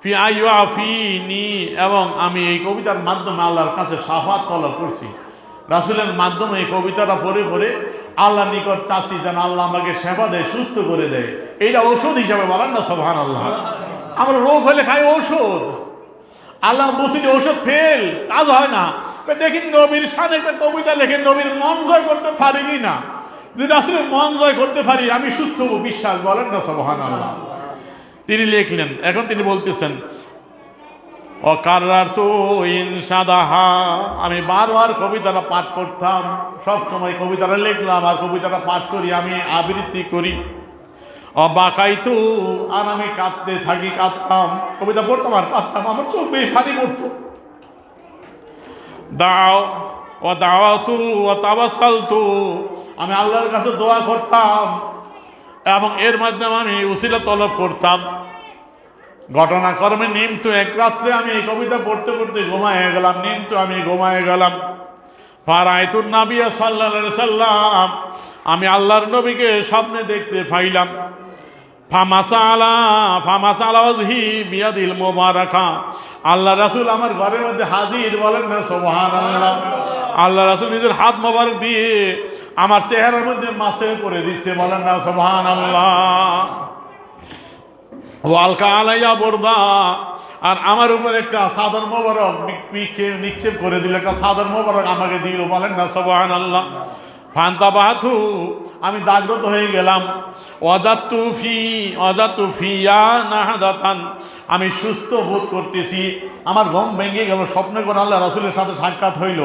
A: ফি আইওয়াফিনি, এবং আমি এই কবিতার মাধ্যমে আল্লাহর কাছে শাফাত তলব করছি। রাসূলের মাধ্যমে এই কবিতাটা পড়ে পড়ে আল্লাহর নিকট চাচ্ছি যেন আল্লাহ আমাকে সেবা দেয়, সুস্থ করে দেয়। এইটা ঔষধ হিসাবে বলেন না সুবহানাল্লাহ। আমরা রোগ হলে খাই ঔষধ, আল্লাহ বুঝি ঔষধ ফেল, কাজ হয় না। দেখি নবীর শানে একটা কবিতা লেখে, নবীর মন জয় করতে পারি কি না, যদি রাসূলের মন জয় করতে পারি আমি সুস্থ হব, বিশ্বাস বলেন না সুবহানাল্লাহ। তিনি লিখলেন, এখন তিনি বলতেছেন অকাররাতু ইনশাদাহা, আমি বারবার কবিতাটা পাঠ করতাম, সব সময় কবিতাটা লিখলাম আর কবিতাটা পাঠ করি, আমি আবৃত্তি করি। অবাকাইতু, আর আমি কাঁদতে থাকি, কাঁদতাম, কবিতা পড়তাম আর কাঁদতাম, আমার চোখ বেয়ে পানি পড়তো। দাওয়াতু ওয়া তাওয়াসালতু, আমি আল্লাহর কাছে দোয়া করতাম এবং এর মাধ্যমে আমি উসিলা তলব করতাম। ঘটনাক্রমে নিমতো এক রাত্রে আমি এই কবিতা পড়তে পড়তে ঘুমায়ে গেলাম, নিমতো আমি ঘুমায়ে গেলাম। ফারাইতুন নাবিয়া সাল্লাল্লাহু আলাইহি সাল্লাম, আমি আল্লাহর নবীকে স্বপ্নে দেখতে পাইলাম। ফামাসালা ওয়াজহি বিয়াদিল মুবারাকা, আল্লাহ রাসূল আমার ঘরের মধ্যে হাজির, বলেন না সুবহানাল্লাহ। আল্লাহ রাসূল নিজের হাত মোবারক দিয়ে আমার চেহারার মধ্যে মাসে করে দিচ্ছে, বলেন না সুবহানাল্লাহ। ওয়ালকা আলাইয়া বুরদা, আর আমার উপর একটা চাদর মোবারক নিক্ষেপ করে দিল, একটা চাদর মোবারক আমাকে দিল, বলেন না সুবহানাল্লাহ। ফান্তাবাহাতু, আমি জাগ্রত হয়ে গেলাম। অজাতু ফিয়া নাহাদাতান, আমি সুস্থ বোধ করতেছি। আমার ঘুম ভেঙে গেল, স্বপ্নে করে আল্লাহ রাসূলের সাথে সাক্ষাৎ হইল।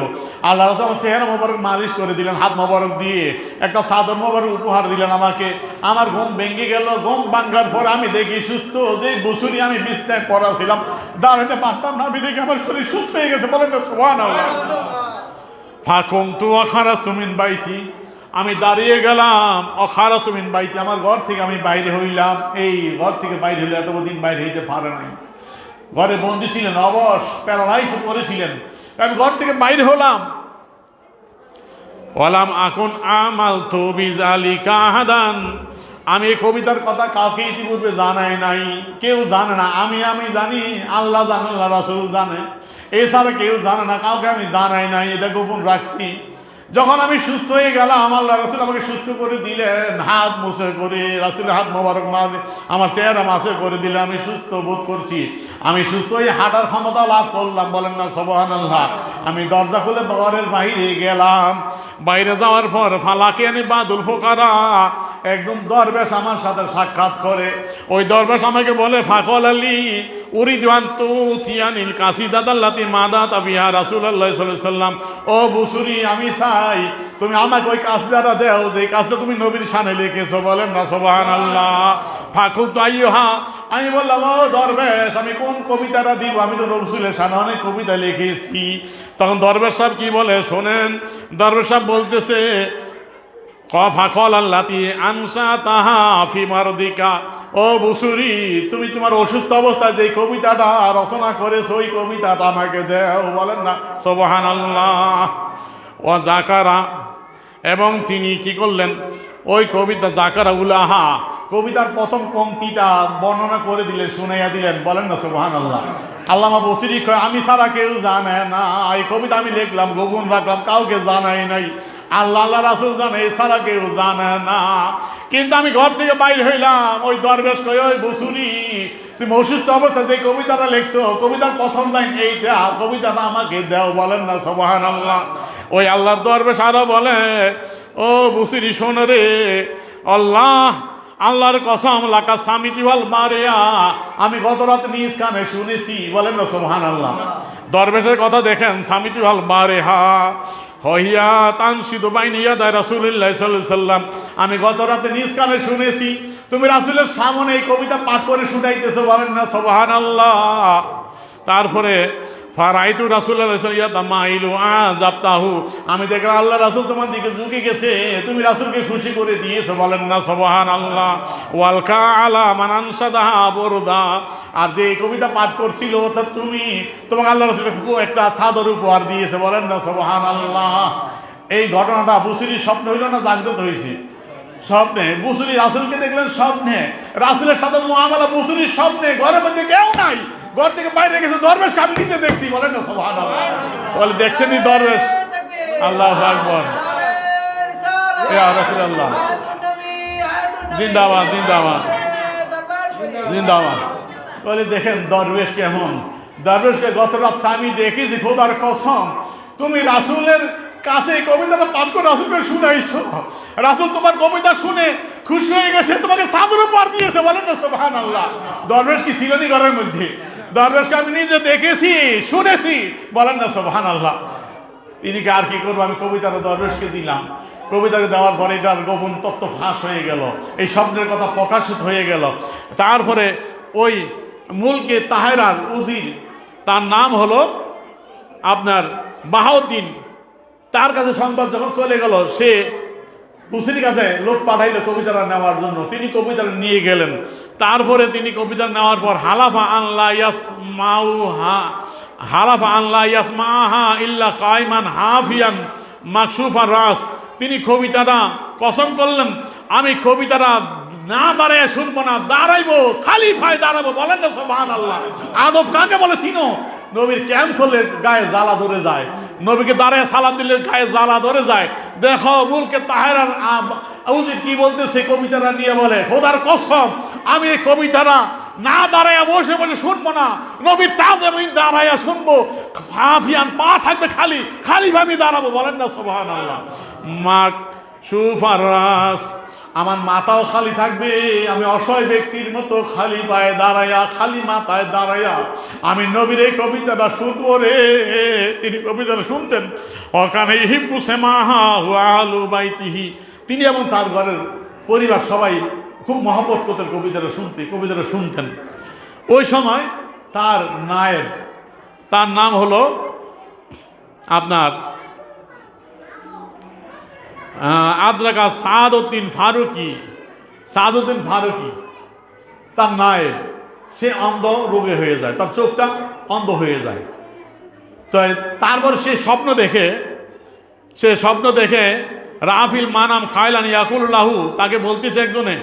A: আল্লাহ রাসূল আমার চেহারা মোবারক মালিশ করে দিলেন, হাত মোবারক দিয়ে একটা চাদর মোবারক উপহার দিলেন আমাকে। আমার ঘুম ভেঙে গেল। ঘুম ভাঙার পর আমি দেখি সুস্থ, যে বছরই আমি বিছনায় পড়া ছিলাম, দাঁড়াতে পারতাম না, আমি দেখি আমার শরীর সুস্থ হয়ে গেছে, বলেন না সুবহানাল্লাহ। ফাকুমতু আখারাজতু মিন বাইতি, আমি দাঁড়িয়ে গেলাম। অখারাজতু মিন বাইতি, আমার ঘর থেকে আমি বাইরে হইলাম। এই ঘর থেকে বাইরে হইলে এতদিন বাইরে হইতে পারে নাই, ঘরে বন্দী ছিলেন, অবশ প্যারালাইজ করেছিলেন। আমি ঘর থেকে বাইরে হলাম। ওয়ালাম আকুন আমালতু বিযালিকা আহাদান, আমি এই কবিতার কথা কাউকে ইতিপূর্বে জানাই নাই, কেউ জানে না। আমি জানি, আল্লাহ জানে, আল্লাহ রাসূল জানে, এছাড়া কেউ জানে না, কাউকে আমি জানাই নাই, এটা গোপন রাখছি। যখন আমি সুস্থ হয়ে গেলাম, আল্লাহ রাসূল আমাকে সুস্থ করে দিলেন, হাত মুছে করে, রাসূলের হাত মোবারক মাঝে আমার চেহারা মাসে করে দিলে আমি সুস্থ বোধ করছি। আমি সুস্থ হয়ে হাঁটার ক্ষমতা লাভ করলাম, বলেন না সুবহানাল্লাহ। আমি দরজা খুলে ঘরের বাইরে গেলাম। বাইরে যাওয়ার পর ফালাকিয়ানি বাদুল ফুকারা, একজন দরবেশ আমার সাথে সাক্ষাৎ করে। ওই দরবেশ আমাকে বলে, ফাকল আলী উরিদু আন তুতিয়ানিল কাসিদাতাল্লাতি মাদাতা বিহা রাসূলুল্লাহ সাল্লাল্লাহু আলাইহি ওয়াসাল্লাম, ও বুসুরি, আমি চাই তুমি আমাকে ওই কাসিদাটা দাও, যে কাসিদা তুমি নবীর শানে লিখেছো, বলেন না সুবহানাল্লাহ। ফাকুলতু আইয়ুহা, আমি বললাম, ও দরবেশ, আমি কোন কবিতাটা দিব? আমি তো রাসূলের শানে অনেক কবিতা লিখেছি। তখন দরবেশ সাহেব কি বলে শোনেন। দরবেশ সাহেব বলতেছে, ফাকল আল্লাতি আনসা তাহা ফি মারদিকা, ও বুসুরি, তুমি তোমার অসুস্থ অবস্থায় যে কবিতাটা রচনা করেছো, ওই কবিতাটা আমাকে দাও, বলেন না সুবহানাল্লাহ। ও জাকারা, এবং তিনি কি করলেন, ওই কবিতা জাকারা উলাহা, কবিতার প্রথম পংক্তিটা বর্ণনা করে দিলেন, শুনাইয়া দিলেন, বলেন না সুবহানাল্লাহ। আল্লামা বসরি কয়, আমি ছাড়া কেউ জানে না, এই কবিতা আমি লিখলাম, গোপন রাখলাম, কাউকে জানাই নাই, আল্লাহ রাসূল জানে, এছাড়া কেউ জানে না। কিন্তু আমি ঘর থেকে বাইর হইলাম। ওই দরবেশ কয়, ওই বসুরি, তুমি অসুস্থ অবস্থায় যে কবিতাটা লিখছো, কবিতার প্রথম লাইন এইটা, কবিতাটা আমাকে দাও, বলেন না সুবহানাল্লাহ। ওই আল্লাহর দরবেশ আরো বলে, ও বুসুরি, শোন রে, আল্লাহর কসম, লাকা সামিতি ওয়াল বারিয়া, আমি গত রাত নিজ কানে শুনেছি, বলেন না সুবহানাল্লাহ। দরবেশের কথা দেখেন, সামিতি ওয়াল বারিহা হইয়া তানশিদু বাইনা ইয়াদাই রাসূলুল্লাহ সাল্লাল্লাহু আলাইহি ওয়াসাল্লাম, আমি গত রাতে নিজ কানে শুনেছি তুমি রাসূলের সামনে এই কবিতা পাঠ করে শুনাইতেছো, বলেন না সুবহানাল্লাহ। তারপরে ফারাইতু রাসূলুল্লাহ ইয়াতামাইলু আযাবতাহু, আমি দেখলাম আল্লাহ রাসূল তোমার দিকে ঝুঁকে গেছে, তুমি রাসূলকে খুশি করে দিয়েছো, বলেন না সুবহানাল্লাহ। ওয়ালকা আলা মান আনসাদাহা বুরদা, আর যে এই কবিতা পাঠ করছিল তা তুমি তোমাকে আল্লাহ রাসূল একটা চাদর উপহার দিয়েছে, বলেন না সুবহানাল্লাহ। এই ঘটনাটা বুসুরির স্বপ্ন হইল না জাগ্রত হয়েছে? স্বপ্নে। বুসুরি রাসূলকে দেখলেন স্বপ্নে, রাসূলের সাথে মুআমালা বুসুরির স্বপ্নে, ঘরের মধ্যে কেউ নাই, ঘর থেকে বাইরে গেছে, দরবেশকে আমি নিচে দেখছি, বলেন না সুবহানাল্লাহ। বলে দেখছেনই দরবেশ, আল্লাহু আকবার, ইয়া রাসূলুল্লাহ, জিন্দাবাদ জিন্দাবাদ জিন্দাবাদ। বলে দেখেন দরবেশ কেমন, দরবেশকে গত রাত আমি দেখেছি, খোদার কসম, তুমি রাসূলের কাছে এই কবিতাটা পাঠ করে রাসূলকে শুনাইছো, রাসূল তোমার কবিতা শুনে খুশি হয়ে গেছে, তোমাকে চাদর উপহার দিয়েছে, বলেন না সুবহানাল্লাহ। দরবেশ কি ছিল নি ঘরের মধ্যে? দরবেশকে আমি নিজে দেখেছি, শুনেছি, বলেন না সুবহানাল্লাহ। তিনিকে আর কি করবো, আমি কবিতাটা দরবেশকে দিলাম। কবিতাকে দেওয়ার পরে এটার গোপন তত্ত্ব ফাঁস হয়ে গেল, এই স্বপ্নের কথা প্রকাশিত হয়ে গেল। তারপরে ওই মুলকে তাহেরার উজির, তার নাম হলো আপনার বাহাউদ্দিন, তার কাছে সংবাদ যখন চলে গেল, সে বুসুরির কাছে লোক পাঠাইলো কবিতাটা নেওয়ার জন্য। তিনি কবিতাটা নিয়ে গেলেন। তারপরে তিনি কবিতা নেওয়ার পর হালাফা আল্লাহ ইয়াসমাহা ইল্লা কাইমান হাফিয়ান মাকসুফ আর রাস, তিনি কবিতাটা কসম করলেন, আমি কবিতাটা না দাঁড়ায় শুনবো না, দাঁড়াইবো, খালি ভাই দাঁড়াবো। বলেন না সুবহানাল্লাহ। আদব কাকে বলে চিনো? নবীর ক্যাম্প করলে গায়ে জ্বালা ধরে যায়, নবীকে দাঁড়ায় সালাম দিলে গায়ে জ্বালা ধরে যায়। দেখো মুলকে তাহেরার উজির কি বলতেছে কবিতাটা নিয়ে, বলে খোদার কসম আমি এই কবিতাটা না দাঁড়াইয়া বসে বসে শুনবো না, নবীর তাজে আমি দাঁড়াইয়া শুনবো, হাফিয়ান পা থাকবে খালি, খালি ভাবে দাঁড়াবো। বলেন না সুবহানাল্লাহ। মাকসুফ আর রাস, আমার মাথাও খালি থাকবে, আমি অসহায় ব্যক্তির মতো খালি পায়ে দাঁড়াইয়া, খালি মাথায় দাঁড়াইয়া আমি নবীর এই কবিতাটা শুনবো রে। তিনি কবিতাটা শুনতেন। ওখানে ইহিব্বু সেমাহা ওয়া আহলু বাইতিহি, তিনি এবং তার ঘরের পরিবার সবাই খুব মহব্বত করতেন কবিতাটা শুনতেন। ওই সময় তার নায়েব, তার নাম হলো আপনার আদ্রাকা সাদউদ্দিন ফারুকি, তার নায়েব, সে অন্ধ রোগে হয়ে যায়, তার চোখটা অন্ধ হয়ে যায়। তো তারপর সে স্বপ্ন দেখে রাফিল মানাম কায়লান ইয়াকুল্লাহু, তাকে বলতেছে একজনে,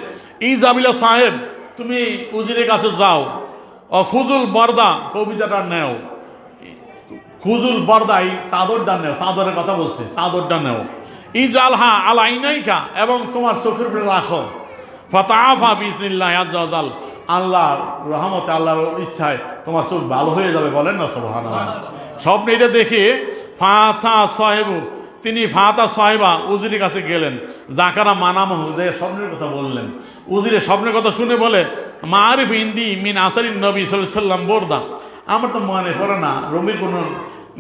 A: ইজাবিলা সাহেব তুমি উজিরের কাছে যাও, খুজুল বর্দা কবিতাটা নেও, খুজুল বর্দা এই চাদরটা নেও, চাদরের কথা বলছে, চাদরটা নেও, ইজালহা আলাইনাইকা এবং তোমার চোখের উপরে রাখো, ফাতাফা বিজনিল্লাহ আজ্জা ওয়াজাল, আল্লাহর রহমতে, আল্লাহর ইচ্ছায় তোমার চোখ ভালো হয়ে যাবে। বলেন না সুবহানাল্লাহ। স্বপ্নে এটা দেখে তিনি ফাতা সাহেবা উজিরের কাছে গেলেন, জাকারা মানামহ, স্বপ্নের কথা বললেন। উজিরে স্বপ্নের কথা শুনে বলে, মারিফ ইন্দি মিন আসারিন নবী সাল্লাল্লাহু আলাইহি ওয়াসাল্লাম বোরদা, আমার তো মনে পড়ে না রবির কোনো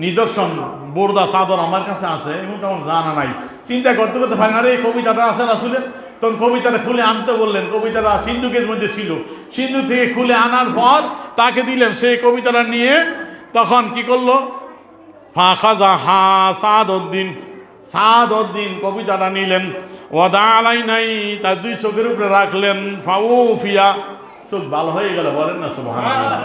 A: নিদর্শন বোরদা চাদর আমার কাছে আছে, এবং তো আমার জানা নাই। চিন্তা করতে করতে পারেন, আরে এই কবিতাটা আছে রাসূলের, তখন কবিতাটা খুলে আনতে বললেন। কবিতাটা সিন্ধুকের মধ্যে ছিল, সিন্ধু থেকে খুলে আনার পর তাকে দিলেন। সেই কবিতাটা নিয়ে তখন কি করলো, সাদউদ্দিন কবিতাটা নিলেন, ওয়াদা আলাইনাই, তার দুই চোখের উপরে রাখলেন, ফাউফিয়া, চোখ ভালো হয়ে গেল। বলেন না সুবহানাল্লাহ।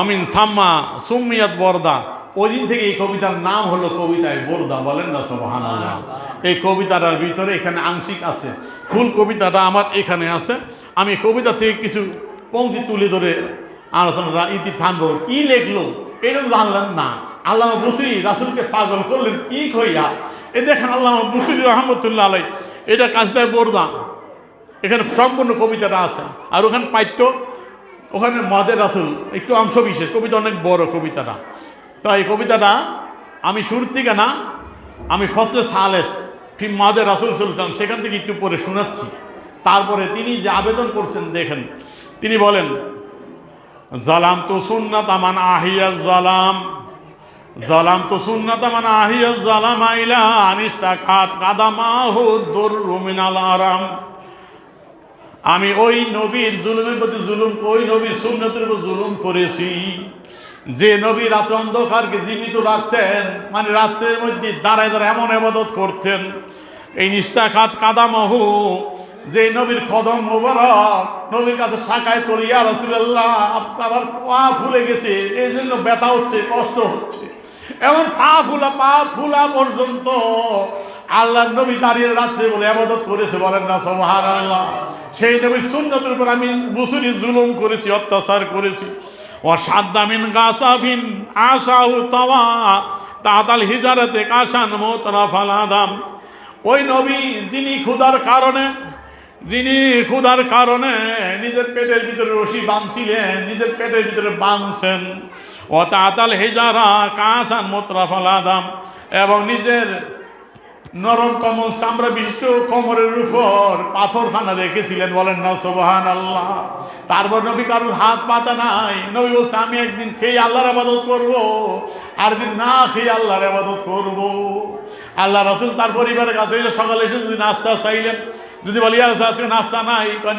A: অমিন সাম্মা সুমিয়াত বরদা, ওই দিন থেকে এই কবিতার নাম হলো কবিতায় বরদা। বলেন না সুবহানাল্লাহ। এই কবিতাটার ভিতরে এখানে আংশিক আছে, ফুল কবিতাটা আমার এখানে আছে। আমি কবিতা থেকে কিছু পংক্তি তুলে ধরে আলোচনা ইতি থামবো। কি লেখলো এটা জানলেন না। আল্লামা বুসরি রাসূলকে পাগল করলেন কি কইয়া। এ দেখেন আল্লামা বুসরি রহমতুল্লাহ আলাইহি, এটা কাজদায় বরদা, এখানে সম্পূর্ণ কবিতাটা আছে। আর ওখানে পাঠ্য, ওখানে মদের রাসূল একটু অংশ বিশেষ, কবিতা অনেক বড় কবিতাটা। তো এই কবিতাটা আমি শুরু থেকে না, আমি ফসলে সালেস ফি মদের রাসূল সাল্লাল্লাহু আলাইহি ওয়াসাল্লাম সেখান থেকে একটু পরে শোনাচ্ছি। তারপরে তিনি যে আবেদন করছেন দেখেন, তিনি বলেন, জালাম তো সুন্নাত মান আহিয়াজ জালাম, জালাম তো সুন্নাত মান আহিয়াজ জালাম আইলা আনিস্তাকাত কাদামাহু দুররু মিনাল আরাম। আমি ওই নবীর জুলুমের প্রতি জুলুম, ওই নবীর সুন্নতের উপর জুলুম করেছি, যে নবী রাত্র অন্ধকারকে জীবিত রাখতেন, মানে রাত্রের মধ্যে দাঁড়ায় দাঁড়ায় এমন ইবাদত করতেন। এই নিস্তাকাত কাদামাহু, যে নবীর কদম মোবারক নবীর কাছে সাকায়াত করি, ইয়া রাসূলুল্লাহ আপনার পা ফুলে গেছে, এই জন্য ব্যথা হচ্ছে, কষ্ট হচ্ছে, এমন পা ফুলা পর্যন্ত আল্লাহর নবী দাঁড়িয়ে রাত্রে বলে ইবাদত করেছে। বলেন না সুবহানাল্লাহ। সেই নবীর সুন্নতের উপর আমি বুসরি জুলুম করেছি, অত্যাচার করেছি। ও সাদ্দামিন গাসাফিন আশাহু তাওয়া তাতাল হিজারাতে কাশান মুতরাফাল আদাম। ওই নবী যিনি ক্ষুধার কারণে নিজের পেটের ভিতরে রশি বাঁধছিলেন, নিজের পেটের ভিতরে বাঁধছেন। ও তাতাল হিজারা কাশান মুতরাফাল আদাম, এবং নিজের নরম কমল চামড়া বিশিষ্ট কোমরের উপর পাথরখানা রেখেছিলেন। বলেন না সুবহানাল্লাহ। তারপর নবী কারোর হাত পাতা নাই। নবী বলছে আমি একদিন খেয়ে আল্লাহর ইবাদত করব, আর দিন না খেয়ে আল্লাহর ইবাদত করব। আল্লাহ রাসূল তার পরিবারের কাছে সকালে এসে যদি নাস্তা চাইলেন, যদি বলি আর আজকে নাস্তা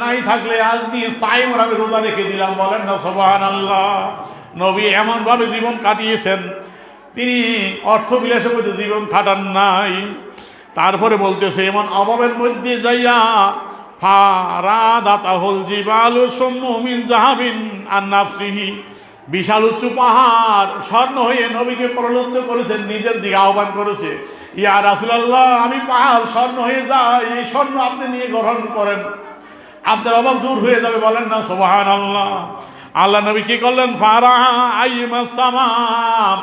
A: নাই থাকলে আজকে সাইমর আমি রোজা রেখে দিলাম। বলেন না সুবহানাল্লাহ। নবী এমনভাবে জীবন কাটিয়েছেন, তিনি অর্থবিলাসের মধ্যে জীবন কাটান নাই। তারপরে বলতেছে, এমন অভাবের মধ্যে যাইয়া ফারাদাতাহুল জিবালু সুম্মু মিন জাহাবিন আন নাফসিহি, বিশাল উঁচু পাহাড় স্বর্ণ হয়ে নবীকে প্রলুব্ধ করেছেন, নিজের দিকে আহ্বান করেছে, ইয়া রাসূলুল্লাহ, আমি পাহাড় স্বর্ণ হয়ে যাই, এই স্বর্ণ আপনি নিয়ে গ্রহণ করেন, আপনার অভাব দূর হয়ে যাবে। বলেন না সুবহানাল্লাহ। আল্লাহ নবী কি করলেন? ফারাহা আইমাস সামাম,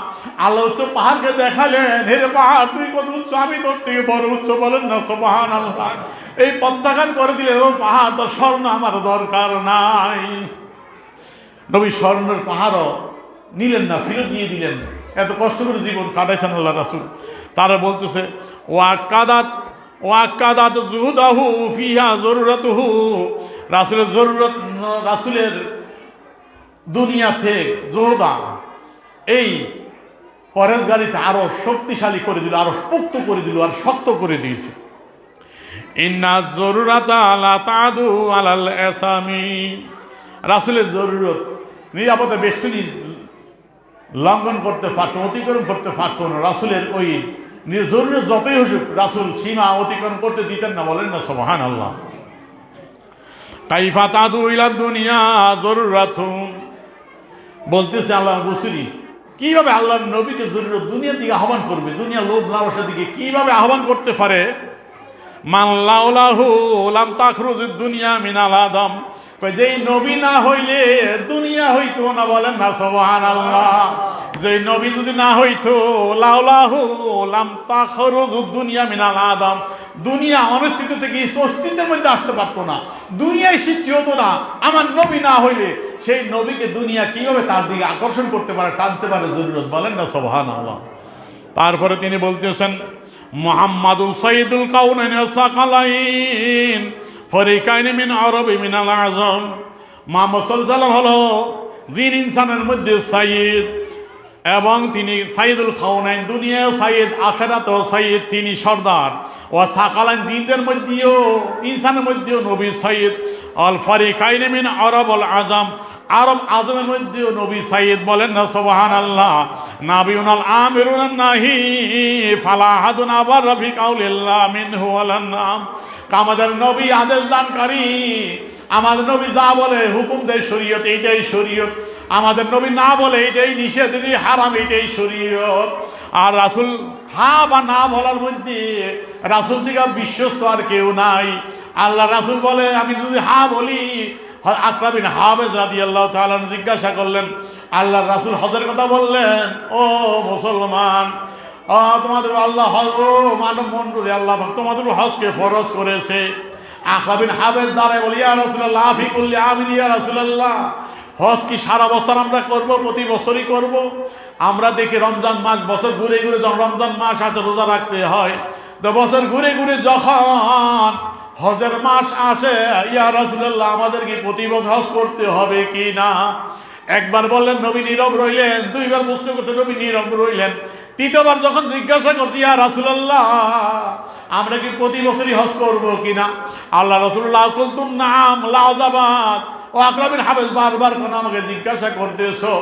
A: আল্লাহ উচ্চ পাহাড়কে দেখালেন, হে পাহাড় তুই কত উচ্চ, আমি তোর থেকে বড় উচ্চ। বলেন না সুবহানাল্লাহ। এই প্রত্যাখ্যান করে দিলেন, ও পাহাড়, তোর স্বর্ণ আমার দরকার নাই। নবী স্বর্ণের পাহাড়ও নিলেন না, ফিরত দিয়ে দিলেন। এত কষ্ট করে জীবন কাটাইছেন আল্লাহ রাসূল। তারা বলতেছে ওয়াক্কাদাত জুহুদাহু ফিহা জরুরাতুহু, রাসূলের জরুরত, রাসূলের দুনিয়া থেকে জোহদা এই পরেশগারিতে আরো শক্তিশালী করে দিল, আরো পোক্ত করে দিল, আর শক্ত করে দিয়েছে। ইন্না জরুরাতা লা তাদু আলাল আসামি, রাসূলের জরুরত নিরাপদে বেষ্টনী লঙ্ঘন করতে পারত, অতিক্রম করতে পারত না। রাসূলের ওই জরুরত যতই হোক রাসূল সীমা অতিক্রম করতে দিতেন না। বলেন না সুবহানাল্লাহ। কাইফা তাদু ইলা দুনিয়া জরুরাতুম, বলতেছে আল্লাহ বুসরি, কিভাবে আল্লাহর নবীকে জরুরত দুনিয়ার দিকে আহ্বান করবে, দুনিয়া লোভ লালসার দিকে কিভাবে আহ্বান করতে পারে? মান লাউলাহু লাম তাখরুজুদ দুনিয়া মিনাল আদম, যেই নবী না হইলে দুনিয়া হইতো না। বলেন না সুবহানাল্লাহ। যেই নবী যদি না হইতো, লাউলাহু লাম তাখরুজুদ দুনিয়া মিনাল আদম, দুনিয়া অনস্তিত্ব থেকে অস্তিত্বের মধ্যে আসতে পারতো না, দুনিয়ায় সৃষ্টি হতো না। আমার নবী না হইলে সেই নবীকে দুনিয়া কিভাবে তার দিকে আকর্ষণ করতে পারে, টানতে পারে জরুরত। বলেন না সুবহানাল্লাহ। তারপরে তিনি বলতেছেন, মুহাম্মাদুল সাইয়্যিদুল কাউনাইন ওয়াস সাকালাইন ফরিকাইন মিন আরবি মিনাল আজম, মুহাম্মদ সাল্লাল্লাহু আলাইহি ওয়াসাল্লাম হলো জিন ইনসানের মধ্যে সাইয়্যিদ, এবং তিনি সাইয়্যিদুল কাউনাইন, দুনিয়াও সাইয়্যিদ, আখিরাতেও সাইয়্যিদ, তিনি সর্দার। ও সাকালাইন, জিনদের মধ্যেও ইনসানের মধ্যেও নবী সাইয়্যিদ। আল ফরিকাইন মিন আরবুল আজম, আরব আজমের মধ্যেও নবী সাইয়্যিদ। বলেন না সুবহানাল্লাহ। নাবিউনাল আমিরুনান নাহি ফালা হাদুন আবার রফি কাউলিল্লাহ মিনহু ওয়ালান নাম, আমাদের নবী আদেশ দানকারী, আমাদের নবী যা বলে হুকুম দেয় শরীয়ত, এইটাই শরীয়ত। আমাদের নবী না বলে এটাই নিষেধ, এটাই হারাম, এটাই শরীয়ত। আর রাসূল হা বা না বলার মধ্যে রাসূল থেকে বিশ্বস্ত আর কেউ নাই। আল্লাহ রাসূল বলে, আমি যদি হা বলি, আকরা বিন হাবেজ রাদিয়াল্লাহু তাআলা জিজ্ঞাসা করলেন, আল্লাহ রাসূল হজের কথা বললেন, ও মুসলমান, তোমাদের আল্লাহ ও মানব মণ্ডলী, আল্লাহ তোমাদের হজকে ফরজ করেছে। আকরা বিন হাবেজ দাঁড়ায় বলি, ইয়া রাসূলুল্লাহ ফি কুল্লি আমিন, ইয়া রাসূলুল্লাহ, হজ কি সারা বছর আমরা করব, প্রতি বছরই করব? আমরা দেখি রমজান মাস, বছর ঘুরে ঘুরে যখন রমজান মাস আছে রোজা রাখতে হয়, তো বছর ঘুরে ঘুরে যখন হজের মাস আসে, ইয়া রাসূলুল্লাহ আমাদের কি প্রতি বছর হজ করতে হবে কি না? একবার বললেন, নবী নীরব রইলেন। দুইবার প্রশ্ন করছে, নবী নীরব রইলেন। তৃতীয়বার যখন জিজ্ঞাসা করছি, ইয়া রাসূলুল্লাহ আমরা কি প্রতি বছরই হজ করব কিনা? আল্লাহ রাসূলুল্লাহ কুলতুন নাম লাজাবাত। ও আকরা বিন হাবেজ বারবার কোন আমাকে জিজ্ঞাসা করতেছো,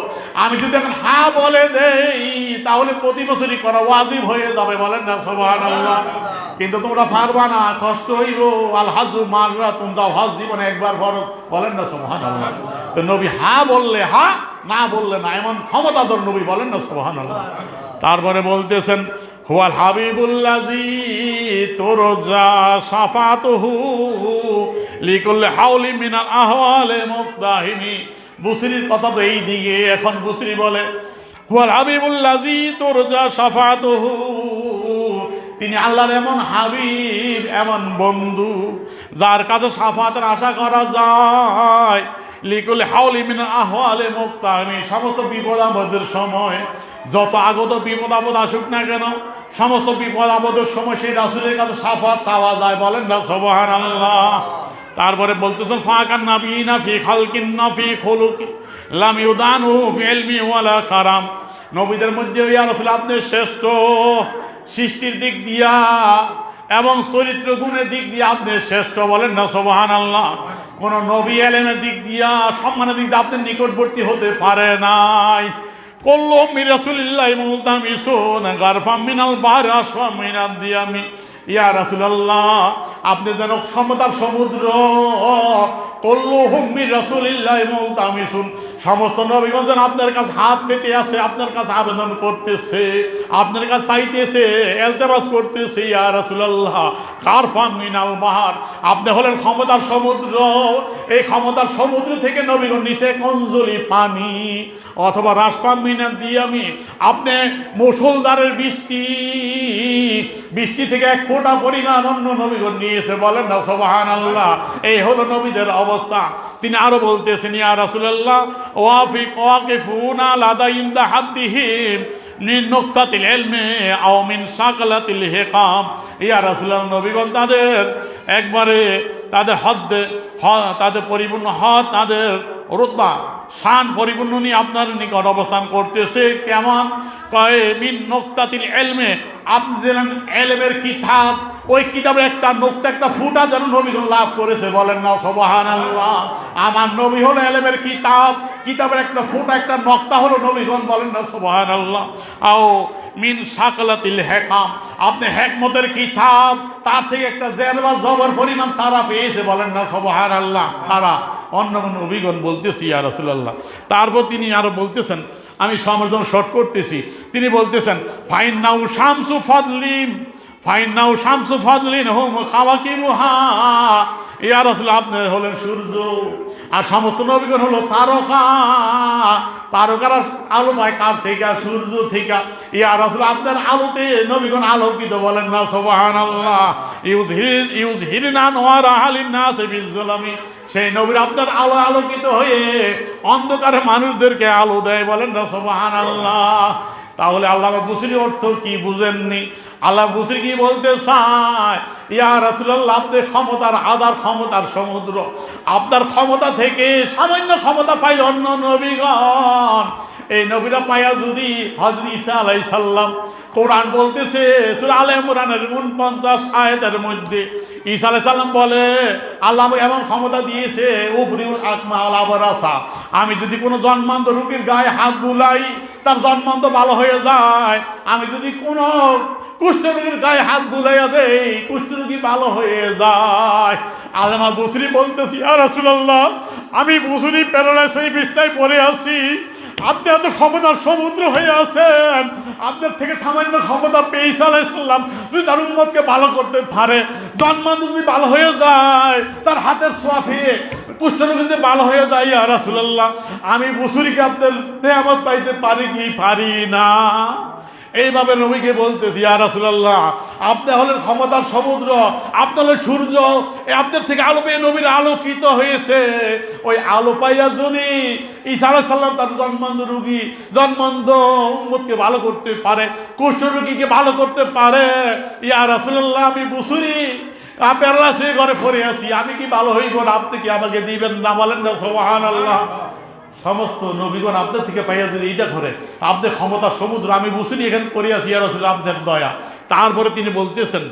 A: আমি যদি এখন হা বলে দেই তাহলে প্রতি বছরই করা ওয়াজিব হয়ে যাবে। বলেন না সুবহানাল্লাহ। কিন্তু তোমরা পারবা না, কষ্ট হইব। আল হাজ্জু মাররাতুন, যাও হজ জীবনে একবার ফরজ। বলেন না সুবহানাল্লাহ। তো নবী হা বললে হা, না বললে না, এমন ক্ষমতাধর নবী। বলেন না সুবহানাল্লাহ। তারপরে বলতেছেন, হুয়াল হাবিবুল্লাযী তুরজা শাফাতুহু লিকুল্লি হাওলি মিনাল আহওয়ালি মুকতাহিমি। বুসরির কথা তো এই দিকে। এখন বুসরি বলে, হুয়াল হাবিবুল্লাযী তুরজা শাফাতুহু, তিনি আল্লাহর এমন হাবিব, এমন বন্ধু যার কাছে শাফাতের আশা করা যায়। লিকুল হাওলি মিন আহওয়ালি মুকতাহিমি, সমস্ত বিপদ আপদের সময়, যত আগত বিপদ আপদ আসুক না কেন, সমস্ত বিপদ আপদের সময় সেই রাসূলের কাছে শাফাত চাওয়া যায়। বলেন না সুবহানাল্লাহ। তারপরে বলতেছেন, ফাকান নাবিয়িনা ফি খালকিন না ফি খুলুকি লাম ইউদানু ফি ইলমি ওয়ালা কারাম, নবীদের মধ্যে ইয়া রাসূল আপনি শ্রেষ্ঠ, সৃষ্টির দিক দিয়া এবং চরিত্র গুণের দিক দিয়ে আপনি শ্রেষ্ঠ। বলেন না সুবহানাল্লাহ। কোন নবী এলেমের দিক দিয়া, সম্মানের দিক দিয়ে আপনি নিকটবর্তী হতে পারে নাই। কুল্লুহুম মির রাসূলিল্লাহি মুলতামিসুন গারফাম মিনাল বাহরি আসফা মিনাদ দিয়ামি, ইয়া রাসূলুল্লাহ আপনি যেন ক্ষমতার সমুদ্র কুল্লুহুম মির রাসূলিল্লাহি মুলতামিসুন, সমস্ত নবীগণ যেন আপনার কাছে হাত পেতে আছে, আপনার কাছে আবেদন করতেছে, আপনার কাছে চাইতেছে, ইলতিমাস করতেছে, ইয়া রাসূলুল্লাহ কারফাম মিনাল বাহার, আপনি হলেন ক্ষমতার সমুদ্র, এই ক্ষমতার সমুদ্র থেকে নবীগণ নিচে কঞ্জলি পানি অথবা রাসপাম মিনার দিয়ে আমি আপনি মুষলধারের বৃষ্টি থেকে এক ফোঁটা পরিমাণ অন্য নবীগণ নিয়েছে, বলেন না সুবহানাল্লাহ। এই হলো নবীদের অবস্থা। তিনি আরো বলতেছেন, ইয়া রাসূলুল্লাহ ওয়াকিফুনা লাদা ইনদা হাদ্দিহিম মিন নুকতাতিল ইলমি আও মিন সাকালাতিল হিকাম, ইয়া রাসূলুল্লাহ নবীগণ তাদের একবারে তাদের তাদের পরিপূর্ণ তাদের রুতবা শান পরিপূর্ণ নিয়ে আপনার নিকট অবস্থান করতেছে। কেমন? কয়ে মিন নুকতাতিল ইলমি, আপনি যেন ইলমের কিতাব, ওই কিতাবের একটা নুকতা, একটা ফুটা যেন নবীগণ লাভ করেছে, বলেন না সুবহানাল্লাহ। আমার নবী হলো ইলমের কিতাব, কিতাবের একটা ফুটা, একটা নক্তা হলো নবীগণ, বলেন না সুবহানাল্লাহ। আও মিন সাকালাতিল হিকাম, আপনি হিকমতের কিতাব, তার থেকে একটা জের বা জবর পরিমাণ তারা পেয়েছে, বলেন না সুবহানাল্লাহ। তারা অন্য নবীগণ বলতেছি ইয়া রাসূলুল্লাহ। তারপর তিনি আরো বলতেছেন, আমি সমর্থন শর্ট করতেছি, তিনি বলতেছেন ফাইন্নাউ শামসু ফাদলিন হুম খাওয়াকিবুহা, ইয়া রাসূলুল্লাহ আপনি হলেন সূর্য আর সমস্ত নবীগণ হলো তারকা, তারকারা আলো পায় কার থেকে? সূর্য থেকে। ইয়া রাসূলুল্লাহ আপনার আলোতে নবীগণ আলোকিত, বলেন না সুবহানাল্লাহ। ইউজহিরনা নূরা আলিন নাস বিযুলামি, সেই নবীর আপনার আলো আলোকিত হয়ে অন্ধকারে মানুষদেরকে আলো দেয়, বলেন না সুবহানাল্লাহ। তাহলে আল্লাহ বুসরির অর্থ কি বুঝেননি? আল্লাহ বুসরি কি বলতে চায়? ইয়া রাসূলুল্লাহ আপনি ক্ষমতার সমুদ্র, আপনার ক্ষমতা থেকে সামান্য ক্ষমতা পাইল অন্য নবীগণ। এই নবীরা পাইয়া যদি হযরত ঈসা আলাইহিস সালাম, কোরআন বলতেছে সূরা আলে ইমরানের 49 আয়াতের মধ্যে ঈসা আলাইহিস সালাম বলে আল্লাহ এমন ক্ষমতা দিয়েছে, উবরিউল আকমা আল আবরাসা, আমি যদি কোনো জন্মান্ধ রোগীর গায়ে হাত বুলাই তার জন্মান্ধ ভালো হয়ে যায়, আমি যদি কোনো কুষ্ঠরোগীর গায়ে হাত বুলাইয়া দেই কুষ্ঠরোগী ভালো হয়ে যায়। আল্লামা বুসরি বলতেছি, ইয়া রাসূলুল্লাহ আমি বুসরি প্যারালাইসিস বিছানায় পড়ে আছি, আপনি এত ক্ষমতার সমুদ্র হয়ে আছেন, আপনার থেকে সামান্য ক্ষমতা পেয়ে ঈসা আলাইহিস সালাম যদি তার উম্মতকে ভালো করতে পারে, জন্মান্ধ যদি ভালো হয়ে যায়, তার হাতের ছোঁয়া পেয়ে কুষ্ঠরোগী যদি ভালো হয়ে যায়, ইয়া রাসূলুল্লাহ আমি বুসরিকে আপনার নেয়ামত পাইতে পারি কি পারি না? এইভাবে নবীকে বলতেছি, ইয়া রাসূলুল্লাহ আপনি হলেন ক্ষমতার সমুদ্র, আপনি হলেন সূর্য, আপনার থেকে আলো পেয়ে নবীর আলোকিত হয়েছে। ওই আলো পাইয়া যদি ঈসা আলাইহিস সালাম তার জন্মান্ধ উম্মতকে ভালো করতে পারে, কুষ্ঠরোগীকে ভালো করতে পারে, ইয়া রাসূলুল্লাহ আমি বুসরি প্যারালাইসিস ঘরে পড়ে আছি, আমি কি ভালো হইব না? আপনি কি আমাকে দিবেন না? বলেন না সুবহানাল্লাহ। সমস্ত নবীগণ আপনার থেকে পাইয়া যদি এইটা করে, আপনার ক্ষমতার সমুদ্র, আমি বুঝিনি এখানে করিয়াছি ইয়া রাসূলুল্লাহ আপনার দয়া। তারপরে তিনি বলতেছেন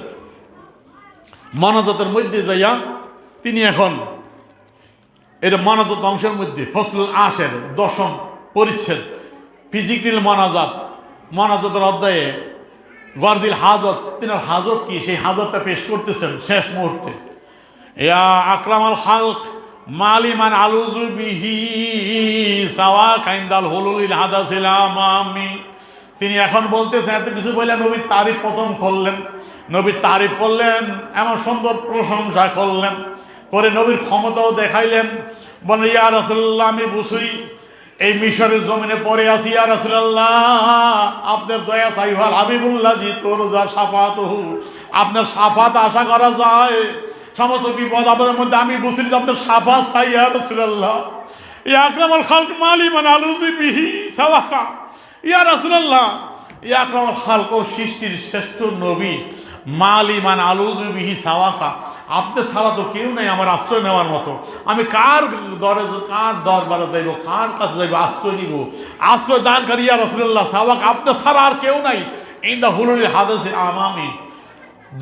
A: মনাজাতের মধ্যে যাইয়া, তিনি এখন এটা মনাজাত অংশের মধ্যে ফসলুল আশের 10ম পরিচ্ছেদ ফিজিক্যাল মনাজাতের অধ্যায়ে গরজিল হাজত, তিনার হাজত কি সেই হাজতটা পেশ করতেছেন শেষ মুহূর্তে। ইয়া আকরামাল খালক মালিমান আলুজু বিহি সাওয়া কাইন্দাল হুলুলিল হাদাসিল আমামি, তিনি এখন বলতেছেন এত কিছু বলে নবীর তারিফ প্রথম করলেন, নবীর তারিফ করলেন, এমন সুন্দর প্রশংসা করলেন, করে নবীর ক্ষমতাও দেখাইলেন। বলেন ইয়া রাসূলুল্লাহ আমি বুঝি এই মিশরের জমিনে পড়ে আছি, ইয়া রাসূলুল্লাহ আপনার দয়া চাই, ওয়াল হাবিবুল্লাহ জি তুরজা শাফাতুহু, আপনার শাফাত আশা করা যায়, সমস্ত বিপদ আপদের মধ্যে আমি বুঝি আপনার শাফাত চাই ইয়া রাসূলুল্লাহ। ইয়া আকরামাল খালক মালিমান আলুযু বিহি সাওয়াকা, ইয়া রাসূলুল্লাহ ইয়া আকরামাল খালক ও সৃষ্টির শ্রেষ্ঠ নবী, মালিমান আলুযু বিহি সাওয়াকা, আপনি ছাড়া তো কেউ নাই আমার আশ্রয় নেওয়ার মতো, আমি কার দরবারে যাইব, কার কাছে যাইব আশ্রয় নিব? আশ্রয় দানকারী ইয়া রাসূলুল্লাহ সাওয়াকা, আপনি ছাড়া আর কেউ নাই। ইনদা হুলুলিল হাদাসি আমামি,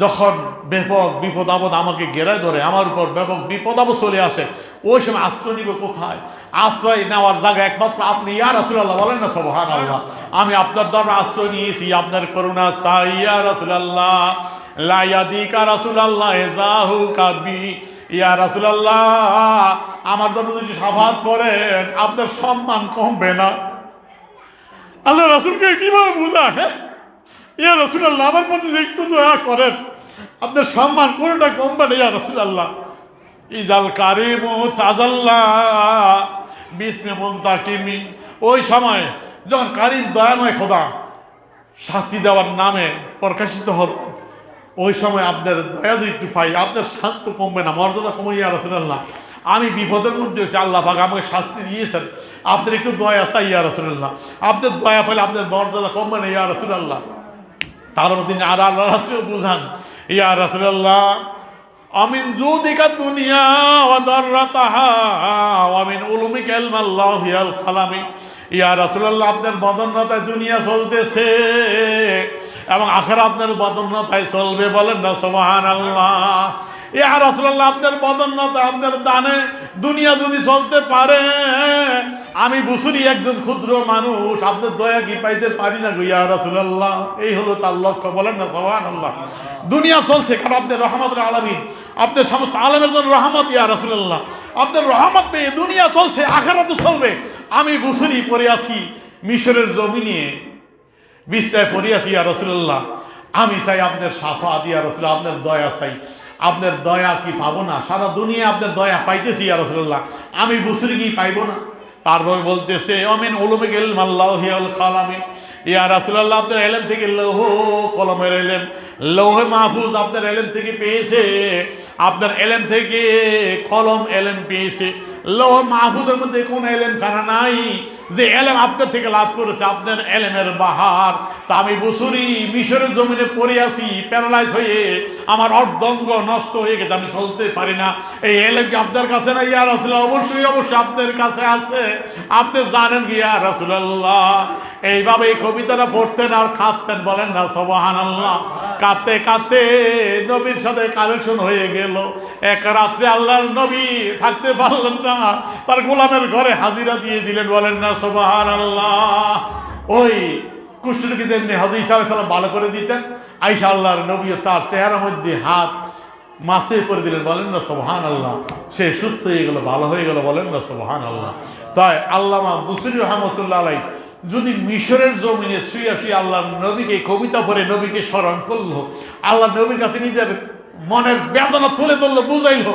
A: যখন ব্যাপক বিপদ আপদ আমাকে ঘেরায় ধরে, আমার উপর ব্যাপক বিপদ আপদ চলে আসে, ওই সময় আশ্রয় নিব কোথায়? আশ্রয় নেওয়ার জায়গা একমাত্র আপনি ইয়া রাসূলুল্লাহ, বলেন না সুবহানাল্লাহ। আমি আপনার দরবারে আশ্রয় নিয়েছি, আপনার করুণা চাই ইয়া রাসূলুল্লাহ। লা ইয়াদিকা রাসূলুল্লাহ জাহু কাবি, ইয়া রাসূলুল্লাহ, আমার জন্য যদি শাফাআত করেন আপনার সম্মান কমবে না। আল্লাহ রাসূলকে কিভাবে বুঝায়, হ্যাঁ? ইয়া রাসূলুল্লাহ, আমার প্রতি একটু দয়া করেন, আপনার সম্মান কোনটা কমবে না ইয়া রাসূলুল্লাহ। ইজাল কারিমু তাজাল্লা বিস্মে মুনতাকিমি, ওই সময় যখন কারিম দয়াময় খোদা শাস্তি দেওয়ার নামে প্রকাশিত হল, ওই সময় আপনার দয়া যদি একটু পাই আপনার শান্ত কমবে না, মর্যাদা কমে। ইয়া রাসূলুল্লাহ, আমি বিপদের মধ্যে আছি, আল্লাহ পাক আমাকে শাস্তি দিয়েছেন, আপনার একটু দয়া চাই ইয়া রাসূলুল্লাহ, আপনার দয়া পাইলে আপনার মর্যাদা কমবে না ইয়া রাসূলুল্লাহ। তার তিনি আর আল্লাহ রাসূল বুঝান, ইয়া রাসূলুল্লাহ, আমিন জুদিকা দুনিয়া ওয়া দাররাতাহা ওয়া মিন উলুমিকা ইলমাল্লাহি আল কালামি। ইয়া রাসূলুল্লাহ, আপনার বদন্যতায় দুনিয়া চলতেছে এবং আখিরাত আপনার বদন্যতায় চলবে, বলেন না সুবহানাল্লাহ। ইয়া রাসূলুল্লাহ, আপনার বদন্যতা আপনার দানে দুনিয়া যদি চলতে পারে, আমি বুঝুনি একজন ক্ষুদ্র মানুষ, আপনার দয়া কি পাইতে পারি না গো ইয়া রাসূলুল্লাহ। এই হলো তার লক্ষ্য, বলেন না সুবহানাল্লাহ। দুনিয়া চলছে কারণ আপনার রহমতের আলামিন, আপনার সমস্ত আলমের জন্য রহমত ইয়া রাসূলুল্লাহ, আপনার রহমত পেয়ে দুনিয়া চলছে, আখিরাতও চলবে। আমি বুঝুনি পড়ে আছি মিশরের জমিনে, বিছনায় পড়ে আছি ইয়া রাসূলুল্লাহ, আমি চাই আপনার শাফাআত ইয়া রাসূলুল্লাহ, আপনার দয়া চাই। আপনার দয়া কি পাবো না? সারা দুনিয়া আপনার দয়া পাইতেছি ইয়া রাসূলুল্লাহ, আমি বুঝুনি কি পাইবো না? তারপর বলতেছে আমিন উলুমিকা ইলমাল্লাহি আল কালামি। ইয়া রাসূলুল্লাহ, আপনার ইলম থেকে লৌহ কলমের ইলম, লৌহে মাহফুজ আপনার ইলম থেকে পেয়েছে, আপনার ইলম থেকে কলম ইলম পেয়েছে। লৌহ মাহফুজের মধ্যে কোন ইলম খানা নাই যে ইলম আপনার থেকে লাভ করেছে, আপনার ইলমের বাহার। তা আমি বুঝুনি মিশরের জমিনে পড়ে আছি প্যারালাইজ হয়ে, আমার অর্ধঙ্গ নষ্ট হয়ে গেছে, আমি চলতে পারি না। এই ইলম কি আপনার কাছে না ইয়া রাসূলুল্লাহ? অবশ্যই অবশ্যই আপনার কাছে আছে, আপনি জানেন কি ইয়া রাসূলুল্লাহ? এইভাবে এই কবিতাটা পড়তেন আর কাঁদতেন, বলেন না সুবহানাল্লাহ। কাঁদতে কাঁদতে নবীর সাথে কানেকশন হয়ে গেল। এক রাত্রে আল্লাহর নবী থাকতে পারলেন না, তার গোলামের ঘরে হাজিরা দিয়ে দিলেন, বলেন না সুবহানাল্লাহ। ওই কুষ্ঠরোগী যেমনি হযরত ঈসা আলাইহিস সালাম ভালো করে দিতেন, আয়েশা আল্লাহর নবীও তার চেহারার মধ্যে হাত মাসে করে দিলেন, বলেন না সুবহানাল্লাহ। সে সুস্থ হয়ে গেল, ভালো হয়ে গেল, বলেন না সুবহানাল্লাহ। তাই আল্লামা বুসরি রহমতুল্লাহ আলাইহি যদি মিশরের জমিনে শুয়ে শুয়ে আল্লাহ নবীকে কবিতা পড়ে নবীকে স্মরণ করলো, আল্লাহ নবীর কাছে নিজের মনের বেদনা তুলে ধরলো, বুঝাইলো,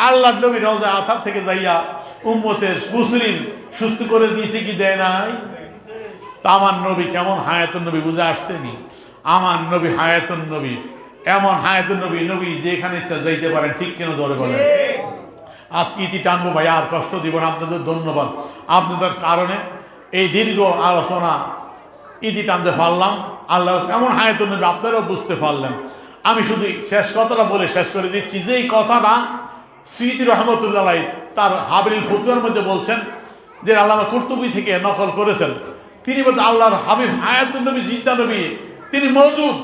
A: আল্লাহ নবী রওজা আথার থেকে যাইয়া উম্মতের মুসলিম সুস্থ করে দিয়েছে কি দেয় নাই? তা আমার নবী কেমন হায়াতুন নবী বুঝে আসছেনি? আমার নবী হায়াতুন নবী, এমন হায়াতুন নবী, নবী যেখানে ইচ্ছা যাইতে পারেন, ঠিক কেন জোরে বলেন। আজকে ইতি টানবো ভাই, আর কষ্ট দিব না, আপনাদের ধন্যবাদ। আপনাদের কারণে এই দীর্ঘ আলোচনা ইতি টানতে পারলাম। আল্লাহ এমন হায়াতুন নবী আপনারাও বুঝতে পারলেন। আমি শুধু শেষ কথাটা বলে শেষ করে দিচ্ছি, যে এই কথাটা সুয়ুতী রহমতুল্লাহ আলাইহি তার হাবিল ফুতুয়ার মধ্যে বলছেন, যে আল্লামা কুরতুবী থেকে নকল করেছেন। তিনি বলছেন আল্লাহর হাবিব হায়াতুন নবী, জিন্দা নবী, তিনি মওজুদ,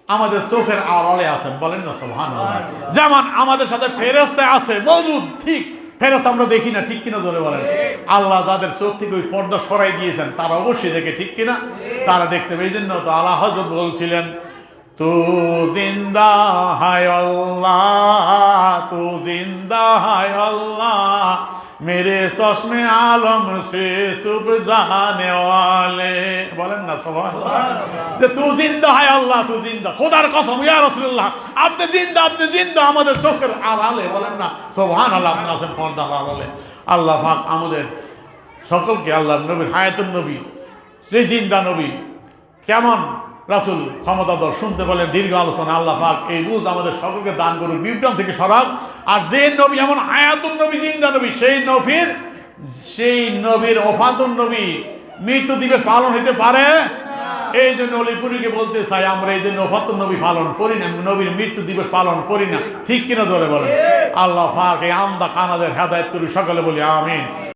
A: আমাদের চোখের আড়ালে আছেন, বলেন না সুবহানাল্লাহ। যেমন আমাদের সাথে ফেরেশতা আছে, মওজুদ, ঠিক ফেরেশতা আমরা দেখি না, ঠিক কিনা জোরে বলেন। আল্লাহ যাদের চোখ থেকে ওই পর্দা সরাই দিয়েছেন তারা অবশ্যই দেখে, ঠিক কিনা? তারা দেখতে পাবে। এই জন্য তো আলা হযরত বলছিলেন, তু জিন্দা হায় আল্লাহ, তু জিন্দা হায় আল্লাহ, মেরে চশমে আলম সে সুব জানে ওয়ালে, বলেন না সুবহানাল্লাহ। যে তু জিন্দা হায় আল্লাহ, তু জিন্দা, খোদার কসম ইয়া রাসূলুল্লাহ, আপনি জিন্দা, আপনি জিন্দা আমাদের চোখের আড়ালে, বলেন না সুবহানাল্লাহ। আপনি আছেন পর্দার আড়ালে। আল্লাহ পাক আমাদের সকলকে আল্লাহর নবীর হায়াতুন নবী, সেই জিন্দা নবী কেমন রাসূল ক্ষমতাধর শুনতে বলেন দীর্ঘ আলোচনা। আল্লাহ পাক এই বুঝ আমাদের সকলকে দান করুন, বিভ্রম থেকে সরাব। আর যে নবী এমন হায়াতুন নবী, জিন্দা নবী, সেই নবীর ওফাতুন নবী মৃত্যু দিবস পালন হইতে পারে। এই জন্য অলিপুরীকে বলতে চাই, আমরা এই জন্য ওফাতুন নবী পালন করি না, নবীর মৃত্যু দিবস পালন করি না, ঠিক কিনা জোরে বলেন। আল্লাহ পাক এই আমদা কানাদের হেদায়েত করি, সকলে বলি আমিন।